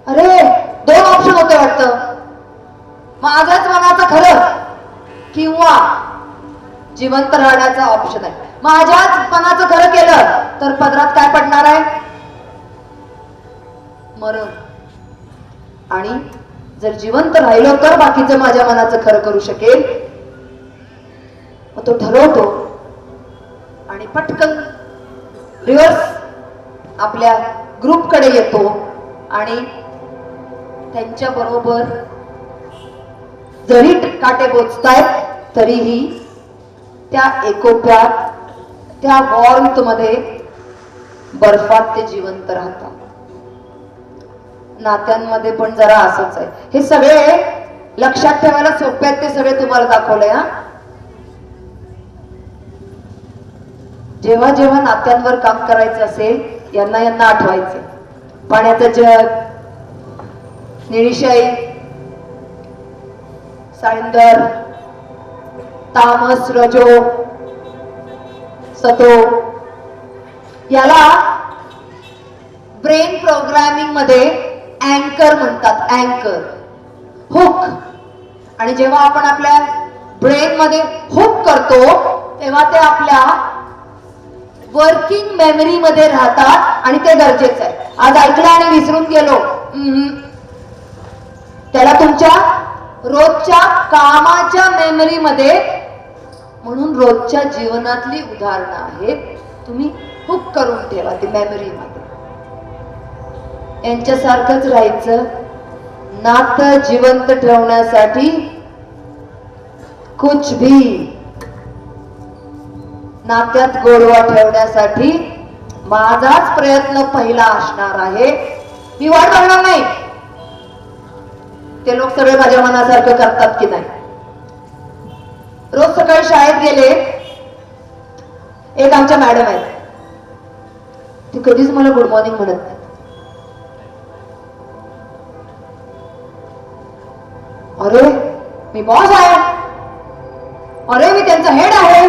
अरे 2 ऑप्शन होते वाटतं, माझ्याच मनाचं खरं किंवा जिवंत राहण्याचा ऑप्शन आहे. माझ्याच मनाचं खरं केलं तर पदरात काय पडणार आहे, मरण. आणि जर जिवंत राहिलो तर बाकीचं माझ्या मनाचं खरं करू शकेल. मग तो ठरवतो आणि पटकन रिव्हर्स आपल्या ग्रुपकडे येतो आणि त्यांच्या बरोबर जरी काटे बोचतायत तरीही त्या एकोप्यात, त्या वॉर्मथ मध्ये, बर्फात ते जिवंत राहतात. नात्यांमध्ये पण जरा असंच आहे. हे सगळे लक्षात ठेवायला सोपे आहेत, ते सगळे तुम्हाला दाखवलंय हा. जेव्हा जेव्हा नात्यांवर काम करायचं असेल यांना आठवायचं. पाण्याचं जग, निळीशाई, साळींदर, तामस, रजो, सतो. याला ब्रेन प्रोग्रामिंग मध्ये अँकर म्हणतात, अँकर, हुक. आणि जेव्हा आपण आपल्या ब्रेन मध्ये हुक करतो तेव्हा ते आपल्या वर्किंग मेमरी मध्ये राहतात आणि ते गरजेचं आहे. आज ऐकलं आणि विसरून गेलो, त्याला तुमच्या रोजच्या कामाच्या मेमरी मध्ये, म्हणून रोजच्या जीवनातली उदाहरणं आहेत, तुम्ही हुक करून ठेवा ती मेमरी मध्ये. यांच्यासारखंच राहायचं. नातं जिवंत ठेवण्यासाठी कुछ भी, नात्यात गोडवा ठेवण्यासाठी माझाच प्रयत्न पहिला असणार आहे. मी वाट बघणार नाही ते लोक सगळे माझ्या मनासारखं करतात की नाही. रोज सकाळी शाळेत गेले, एक आमच्या मॅडम आहेत, ती कधीच मला गुड मॉर्निंग म्हणत नाही. अरे मी बॉस आहे, अरे मी त्यांचा हेड आहे,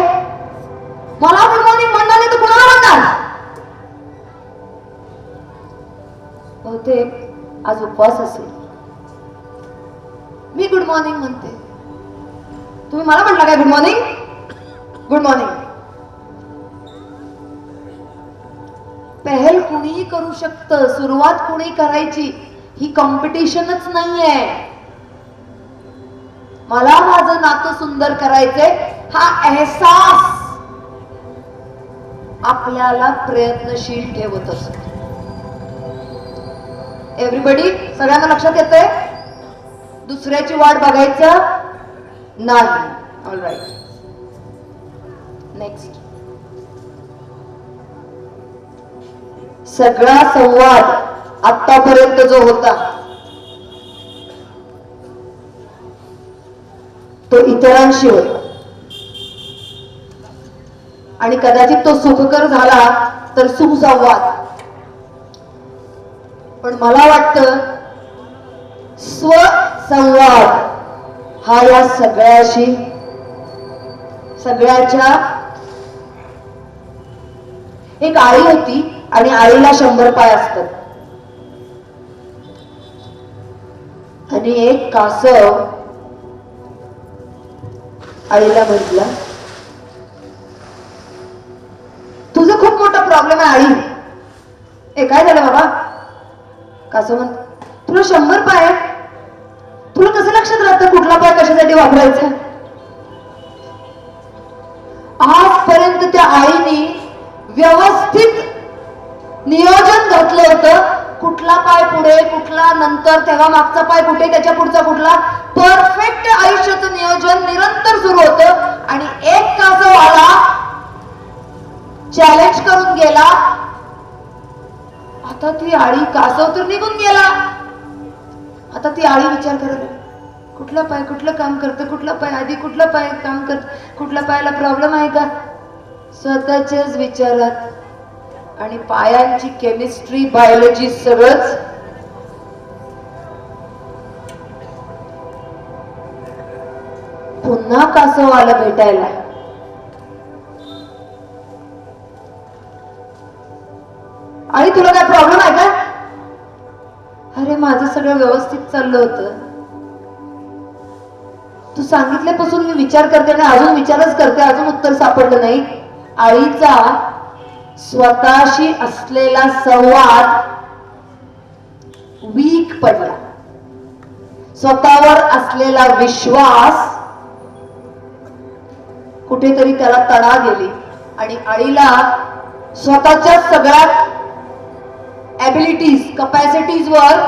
मला गुड मॉर्निंग म्हणणार नाही तर कुणाला म्हणणार. बहुतेक आज उपवास असेल, मी गुड मॉर्निंग म्हणते, तुम्ही मला म्हटलं काय गुड मॉर्निंग? Good morning. पहल कुणीही करू शकतं, सुरुवात कुणी करायची ही कॉम्पिटिशनच नाहीये. मला माझं नातं सुंदर करायचंय हा एहसास आपल्याला प्रयत्नशील ठेवत असतो. एव्हरीबडी, सगळ्यांना लक्षात येतंय? दुसऱ्याची वाट बघायचं नाही. All right, next. सगळा संवाद आतापर्यंत जो होता तो इतरांशी होता आणि कदाचित तो सुखकर झाला तर सुसंवाद. पण मला वाटतं स्वसंवाद हा या सगळ्याशी सगळ्याच्या. एक आळी होती आणि आळीला 100 पाय असतात आणि एक कासव आळीला म्हटलं, तुझं खूप मोठा प्रॉब्लेम आहे आळी. ए काय झालं बाबा? कासव म्हण, तुला 100 पाय आहे, तुला कसं लक्षात राहतं कुठला पाय कशासाठी वापरायचा? आजपर्यंत त्या आईने व्यवस्थित नियोजन घातलं होतं, कुठला पाय पुढे, कुठला नंतर, तेव्हा मागचा पाय कुठे, त्याच्या पुढचा कुठला. परफेक्ट आयुष्याचं नियोजन निरंतर सुरू होतं आणि एक कासव आला, चॅलेंज करून गेला. आता ती आळी, कासव तर निघून गेला, आता ती आळी विचार करत, कुठला पाय कुठलं काम करतं, कुठला पाय आधी, कुठला पाय काम करत, कुठल्या पायाला प्रॉब्लेम आहे का, स्वतःच्याच विचारात. आणि पायांची केमिस्ट्री, बायोलॉजी सगळंच. पुन्हा कासव आलं भेटायला. आणि तुला काय प्रॉब्लेम आहे का? अरे माझं सगळं व्यवस्थित चाललं होतं, तू सांगितल्यापासून मी विचार करते आणि अजून विचारच करते, अजून उत्तर सापडलं नाही. आईचा स्वतःशी असलेला संवाद वीक पडला, स्वतःवर असलेला विश्वास कुठेतरी त्याला तडा गेली आणि आईला स्वतःच्या सगळ्या ऍबिलिटीज, कपॅसिटीज वर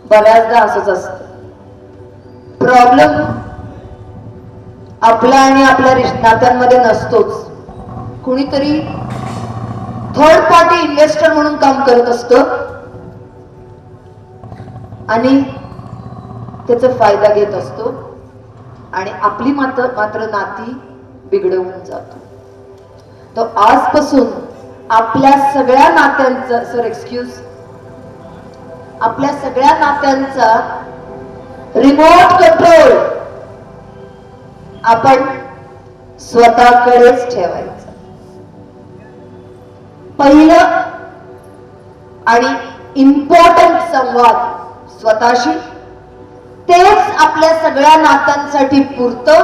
बऱ्याचदा असंच असतं. प्रॉब्लेम आपला आणि आपल्या नात्यांमध्ये नसतोच, कुणीतरी थर्ड पार्टी इन्व्हेस्टर म्हणून काम करत असतं आणि त्याचा फायदा घेत असतो आणि आपली मात्र नाती बिघडवून जातो. तर आजपासून आपल्या सगळ्या नात्यांचा, सर एक्सक्यूज, आपल्या सगळ्या नात्यांचा रिमोट कंट्रोल आपण स्वतःकडेच ठेवायचं. पहिलं आणि इम्पॉर्टंट संवाद स्वतःशी, तेच आपल्या सगळ्या नात्यांसाठी पुरतं.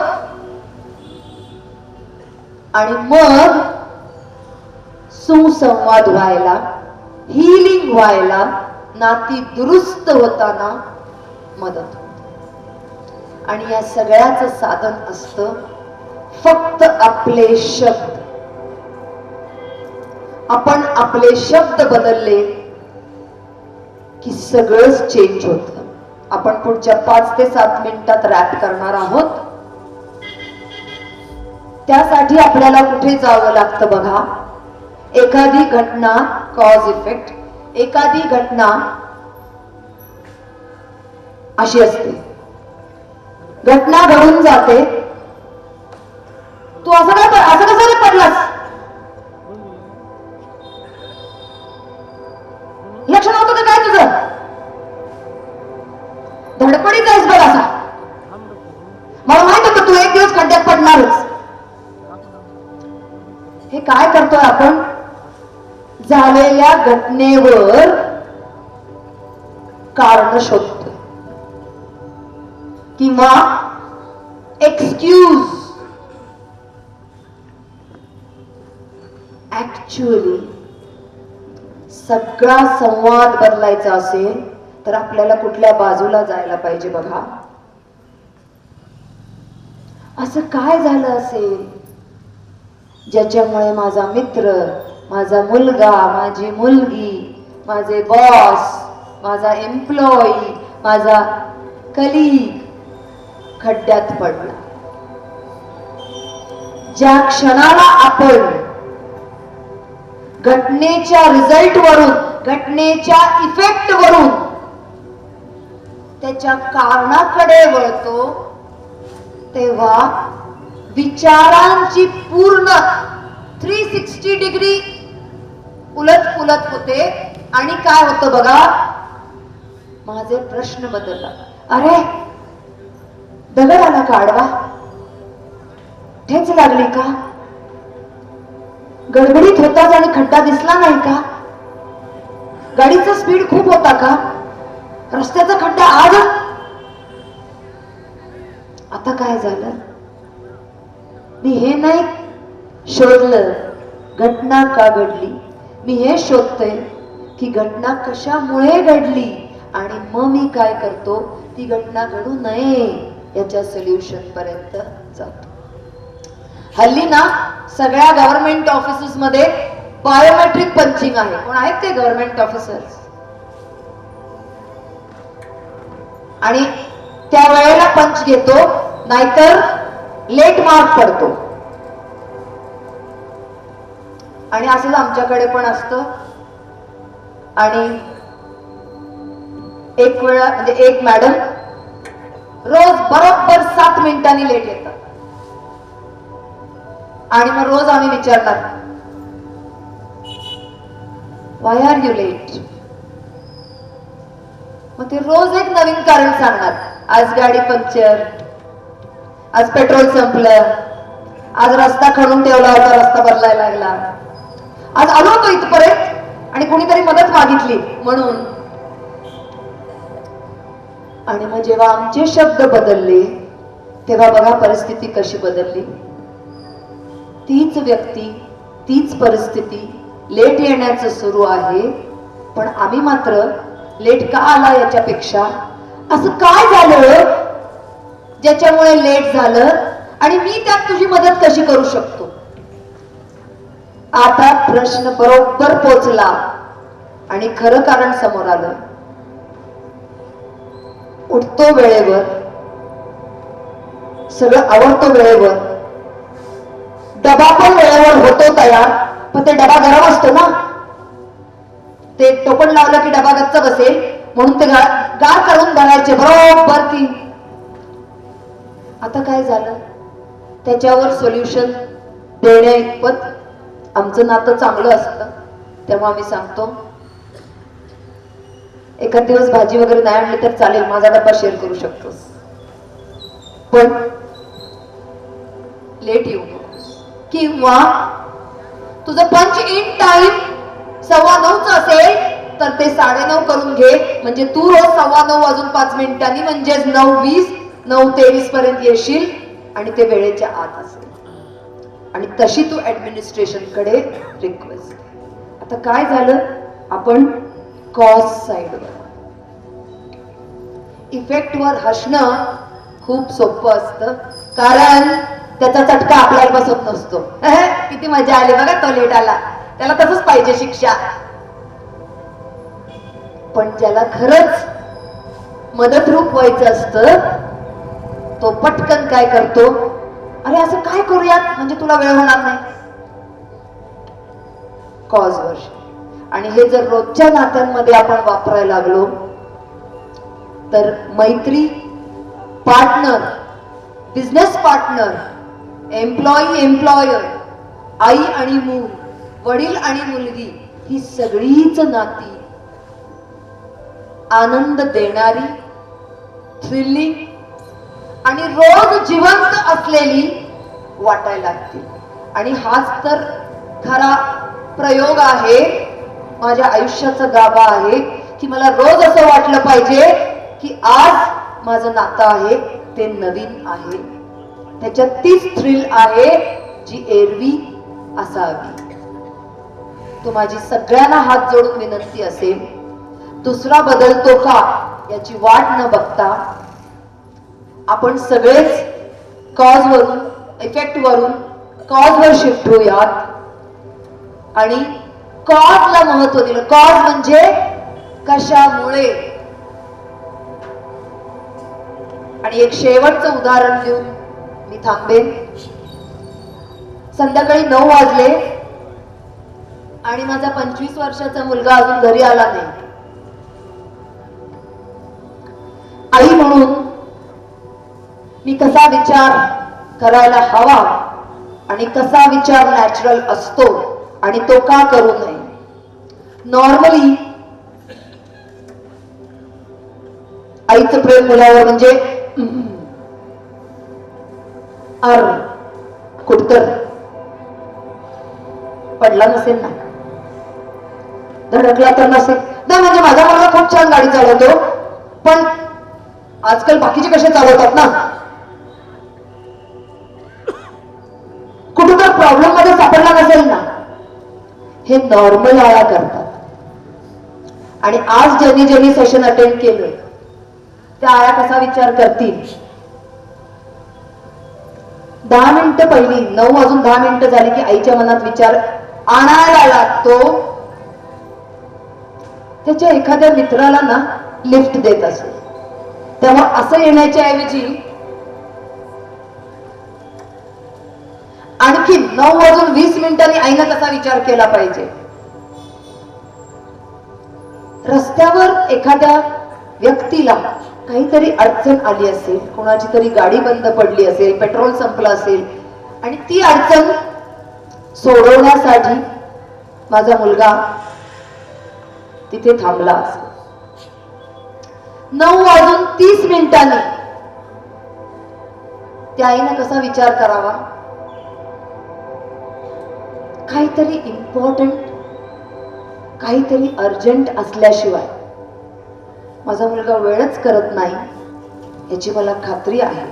आणि मग सुसंवाद व्हायला, हिलिंग व्हायला, नाती दुरुस्त होताना मदत होते. आणि या सगळ्याचं साधन असतं फक्त आपले शब्द. आपण आपले शब्द बदलले की सगळंच चेंज होतं. आपण पुढच्या 5 ते 7 मिनिटात रॅप करणार आहोत. त्यासाठी आपल्याला कुठे जावं लागतं बघा. एखादी घटना, कॉज इफेक्ट, एखादी घटना अशी असते, घटना घडून जाते, तू असं कसं रे पडलास, लक्ष नव्हतं का काय तुझं, धडपडीत आहेस बघ असा, मला माहित होतं तू एक दिवस खड्ड्यात पडणारच. हे काय करतोय आपण? झालेल्या घटनेवर कारण शोधतो किंवा एक्सक्यूज. ऍक्च्युअली सगळा संवाद बदलायचा असेल तर आपल्याला कुठल्या बाजूला जायला पाहिजे बघा. असं काय झालं असेल ज्याच्यामुळे माझा मित्र, माझा मुलगा, माझी मुलगी, माझे बॉस, माझा एम्प्लॉई, माझा कलीग खड्ड्यात पडला. ज्या क्षणाला आपण घटनेच्या रिझल्ट वरून, घटनेच्या इफेक्ट वरून त्याच्या कारणाकडे वळतो, तेव्हा विचारांची पूर्ण 360 डिग्री उलट पुलट होते. आणि काय होतं बघा, माझे प्रश्न बदलतात. अरे दगड आला का आडवा, ठेच लागली का, गडबडीत होताच आणि खड्डा दिसला नाही का, गाडीचा स्पीड खूप होता का, रस्त्याचा खड्डा आज, आता काय झालं. मी हे नाही शोधलं घटना का घडली, मी हे शोधतोय की घटना कशामुळे घडली आणि मग मी काय करतो, ती घटना घडू नये याच्या सोल्युशन पर्यंत जातो. हल्ली ना सगळ्या गव्हर्नमेंट ऑफिसेस मध्ये बायोमेट्रिक पंचिंग आहे. कोण आहेत ते गव्हर्नमेंट ऑफिसर्स, आणि त्या वेळेला पंच घेतो, नाहीतर लेट मार्क पडतो. आणि असंच आमच्याकडे पण असतं. आणि एक वेळा म्हणजे एक मॅडम रोज बरोबर 7 मिनिटांनी लेट येतात. आणि मग रोज आम्ही विचारणार, वाय आर यू लेट. मग ते रोज एक नवीन कारण सांगणार. आज गाडी पंक्चर, आज पेट्रोल संपलं, आज रस्ता खणून ठेवला होता, रस्ता बदलायला लागला, आज आलो होतो इथपर्यंत आणि कोणीतरी मदत मागितली म्हणून. आणि मग जेव्हा आमचे शब्द बदलले तेव्हा बघा परिस्थिती कशी बदलली. तीच व्यक्ती, तीच परिस्थिती, लेट येण्याचं सुरू आहे, पण आम्ही मात्र लेट का आला याच्यापेक्षा असं काय झालं ज्याच्यामुळे लेट झालं आणि मी त्यात तुझी मदत कशी करू शकतो. आता प्रश्न बरोबर पोचला आणि खरं कारण समोर आलं. उठतो वेळेवर, सगळं आवडतो वेळेवर, डबा पण वेळेवर होतो तयार, पण ते डबा गरम असतो ना, ते टोपण लावलं की डबा गच्च बसेल म्हणून ते गार करून भरायचे बरोबर ती. आता काय झालं, त्याच्यावर सोल्युशन देण्या इतपत आमचं नातं चांगलं असतं. तेव्हा आम्ही सांगतो, एखाद दिवस भाजी वगैरे नाही आणली तर चालेल, माझा डब्बा शेअर करू शकतोस, पण लेट येऊ नकोस. किंवा तुझं पंच इन टाइम 9:15 असेल तर ते 9:30 करून घे, म्हणजे तू रोज 9:15 म्हणजेच 9:20 9:23 पर्यंत येशील आणि ते वेळेच्या आत असेल. आणि तशी तू ऍडमिनिस्ट्रेशन कडे रिक्वेस्ट. आता काय झालं, आपण कॉज साइडवर, इफेक्टवर हसणं खूप सोपं असतं, कारण त्याचा चटका आपल्याला बसत नसतो. किती मजा आली बघा, तो लेट आला, त्याला तसंच पाहिजे शिक्षा. पण ज्याला खरंच मदतरूप व्हायचं असतं तो पटकन काय करतो, अरे असं काय करूयात म्हणजे तुला वेळ होणार नाही, कॉजवर. आणि हे जर रोजच्या नात्यांमध्ये आपण वापरायला लागलो तर मैत्री, partner, business partner, employee employer, आई आणि मूल, वडील आणि मुलगी, ही सगळीच नाती आनंद देणारी, थ्रिलिंग आणि रोज जिवंत असलेली वाटायला लागतील. आणि हाच तर खरा प्रयोग आहे, माझ्या आयुष्याचा गाभा आहे, की मला रोज असं वाटलं पाहिजे की आज माझं नातं आहे ते नवीन आहे, त्याच्यात तीच थ्रिल आहे जी एरवी असावी. तो माझी सगळ्यांना हात जोडून विनंती असेल, दुसरा बदलतो का याची वाट न बघता आपण सगळेच कॉजवरून, इफेक्टवरून कॉजवर शिफ्ट होऊयात आणि कॉजला महत्व दिलं. कॉज म्हणजे कशामुळे. आणि एक शेवटचं उदाहरण देऊन मी थांबेन. संध्याकाळी 9 वाजले आणि माझा 25 वर्षाचा मुलगा अजून घरी आला नाही. आई म्हणून मी कसा विचार करायला हवा आणि कसा विचार नॅचरल असतो आणि तो का करू नये. नॉर्मली आईचं प्रेम मुलावर म्हणजे कुठतर पडला नसेल ना, धडकला तर नसेल ना. म्हणजे माझा मुलगा खूप छान गाडी चालवतो, पण आजकाल बाकीचे कसे चालवतात ना, कुठं तर प्रॉब्लेम मध्ये सापडला नसेल ना. हे नॉर्मल आया करतात. आणि आज ज्यांनी सेशन अटेंड केलं त्या आया कसा विचार करतील. 10 मिनिटं पहिली 9 वाजून 10 मिनिटं झाली की आईच्या मनात विचार आणायला लागतो. त्याच्या एखाद्या मित्राला ना लिफ्ट देत असेल, तेव्हा असं येण्याच्या ऐवजी आणखी 9 वाजून 20 मिनिटांनी आईनं कसा विचार केला पाहिजे. रस्त्यावर एखाद्या व्यक्तीला काहीतरी अडचण आली असेल, कोणाची तरी गाडी बंद पडली असेल, पेट्रोल संपलं असेल आणि ती अडचण सोडवण्यासाठी माझा मुलगा तिथे थांबला असेल. 9 वाजून 30 मिनिटांनी त्या आईनं कसा विचार करावा. काहीतरी इम्पॉर्टंट, काहीतरी अर्जंट असल्याशिवाय माझा मुलगा वेळच करत नाही याची मला खात्री आहे.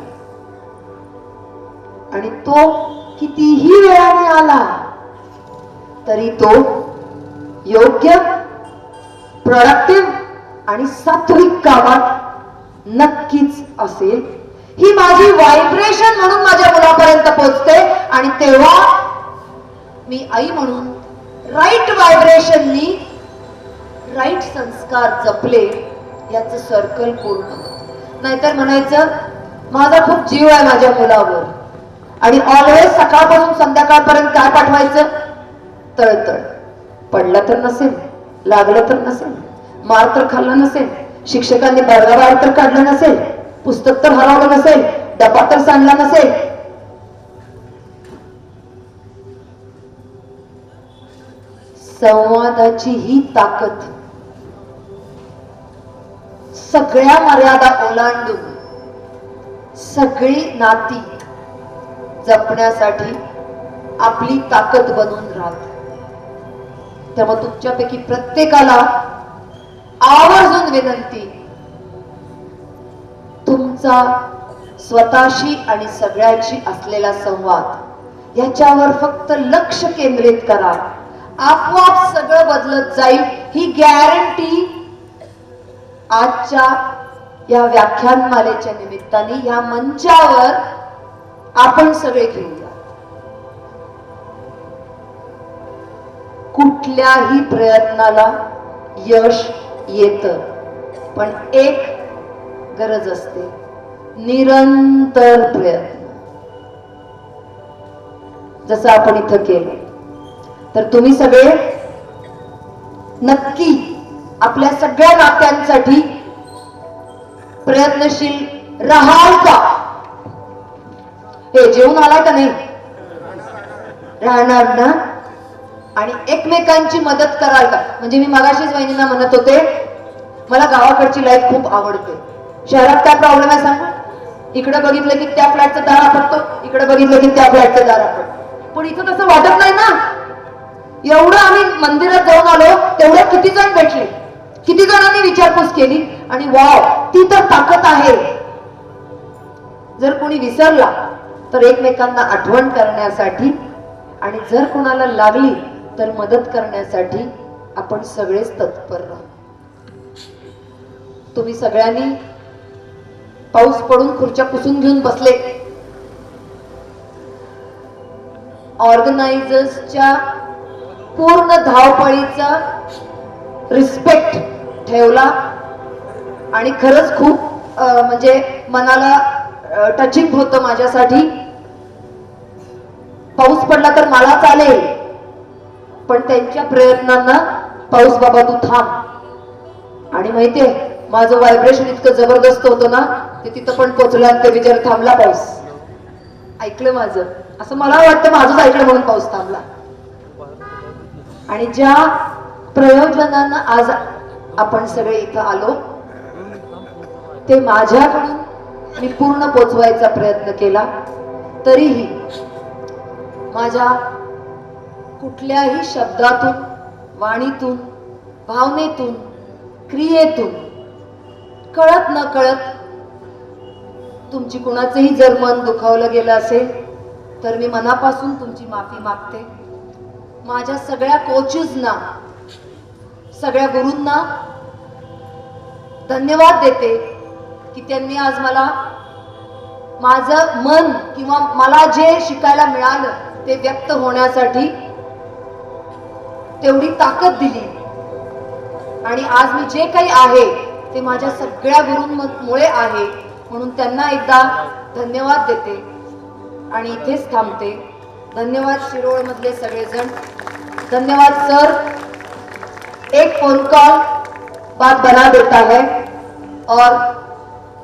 आणि तो कितीही वेळाने आला तरी तो योग्य, प्रोडक्टिव्ह आणि सात्विक कामात नक्कीच असेल. ही माझी व्हायब्रेशन म्हणून माझ्या मुलापर्यंत पोहोचते आणि तेव्हा मी आई म्हणून राईट व्हायब्रेशननी राईट संस्कार जपले याचं सर्कल पूर्ण होतं. नाहीतर म्हणायचं माझा खूप जीव आहे माझ्या मुलावर आणि ऑलवेज सकाळपासून संध्याकाळपर्यंत काय पाठवायचं, तळतळ. पडला तर नसेल, लागलं तर नसेल, मार तर खाल्ला नसेल, शिक्षकांनी वर्गाबाहेर तर काढलं नसेल, पुस्तक तर हरवलं नसेल, डबा तर सांडला नसेल. संवादाची ही ताकद सगळ्या मर्यादा ओलांडून सगळी नाती जपण्यासाठी आपली ताकद बनून राहते. त्यामुळे तुमच्यापैकी प्रत्येकाला आवर्जून विनंती, तुमचा स्वतःशी आणि सगळ्याशी असलेला संवाद याच्यावर फक्त लक्ष केंद्रित करा. आपोआप सगळं बदलत जाईल. ही गॅरंटी आजच्या या व्याख्यानमालेच्या निमित्ताने या मंचावर आपण सगळे घेऊया. कुठल्याही प्रयत्नाला यश येतं, पण एक गरज असते, निरंतर प्रयत्न. जसं आपण इथं केलं तर तुम्ही सगळे नक्की आपल्या सगळ्या नात्यांसाठी प्रयत्नशील राहाल का. हे जेवून आलाय का नाही, राहणार ना. आणि एकमेकांची मदत कराल का. म्हणजे मी मगाशीच वहिनींना म्हणत होते मला गावाकडची लाईफ खूप आवडते. शहरात काय प्रॉब्लेम आहे सांगू. इकडे बघितलं की त्या फ्लॅटचं दार आपटतो, इकडे बघितलं की त्या फ्लॅटचं दार आपटतो. पण इथं तसं वाटत नाही ना. एवढं आम्ही मंदिरात जाऊन आलो तेवढं किती जण भेटले, किती जणांनी विचारपूस केली आणि वाव, ती तर ताकद आहे. जर कोणी विसरला तर एकमेकांना आठवण करण्यासाठी आणि जर कोणाला लागली तर मदत करण्यासाठी आपण सगळेच तत्पर राहू. तुम्ही सगळ्यांनी पाऊस पडून खुर्च्या पुसून घेऊन बसले. ऑर्गनायझर्सच्या पूर्ण धावपळीचा रिस्पेक्ट ठेवला आणि खरंच खूप म्हणजे मनाला टचिंग होतं माझ्यासाठी. पाऊस पडला तर मला चालेल, पण त्यांच्या प्रयत्नांना पाऊस बाबा तू थांब. आणि माहितीये माझं व्हायब्रेशन इतकं जबरदस्त होतं ना ते तिथं पण पोचलं आणि ते विचार थांबला पाऊस. ऐकलं माझं, असं मला वाटतं माझंच ऐकलं म्हणून पाऊस थांबला. आणि ज्या प्रयोजनानं आज आपण सगळे इथं आलो ते माझ्याकडून मी पूर्ण पोचवायचा प्रयत्न केला. तरीही माझ्या कुठल्याही शब्दातून, वाणीतून, भावनेतून, क्रियेतून कळत न कळत तुमची कुणाचंही जर मन दुखावलं गेलं असेल तर मी मनापासून तुमची माफी मागते. माझ्या सगळ्या कोचेसना, सगळ्या गुरूंना धन्यवाद देते की त्यांनी आज मला माझं मन किंवा मला जे शिकायला मिळालं ते व्यक्त होण्यासाठी तेवढी ताकद दिली. आणि आज मी जे काही आहे ते माझ्या सगळ्या गुरूंमुळे आहे, म्हणून त्यांना एकदा धन्यवाद देते आणि इथेच थांबते. धन्यवाद शिरोळ मधले सगळेजण. धन्यवाद सर. एक फोन कॉल बात बना देता है और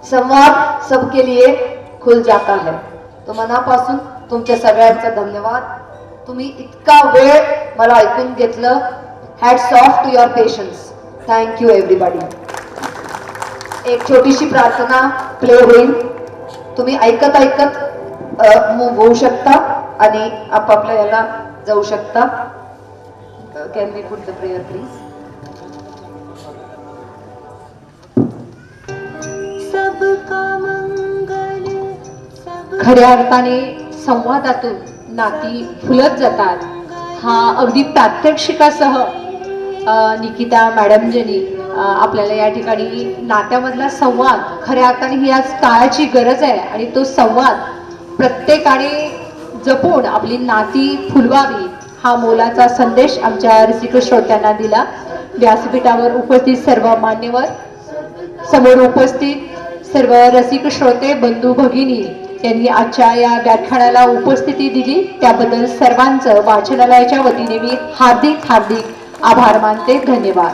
संवाद सबके लिए खुल जाता है. तो मनापासून तुमच्या सगळ्यांचा धन्यवाद. तुम्ही इतका वेळ मला ऐकून घेतलं. Hats off to your patience. Thank you everybody. एक छोटीशी प्रार्थना प्ले होईल. तुम्ही ऐकत ऐकत मूव्ह होऊ शकता आणि आपापल्या याला जाऊ शकता. Can we put the prayer please. खऱ्या अर्थाने संवादातून नाती फुलत जातात. हा अगदी प्रात्यक्षिकासह निकिता मॅडमजींनी आपल्याला या ठिकाणी नात्यामधला संवाद, खऱ्या अर्थाने ही आज काळाची गरज आहे आणि तो संवाद प्रत्येकाने जपून आपली नाती फुलवावी हा मोलाचा संदेश आमच्या रसिक श्रोत्यांना दिला. व्यासपीठावर उपस्थित सर्व मान्यवर, समोर उपस्थित सर्व रसिक श्रोते, बंधू भगिनी यांनी आजच्या या व्याख्यानाला उपस्थिती दिली त्याबद्दल सर्वांचं वाचनालयाच्या वतीने मी हार्दिक आभार मानते. धन्यवाद.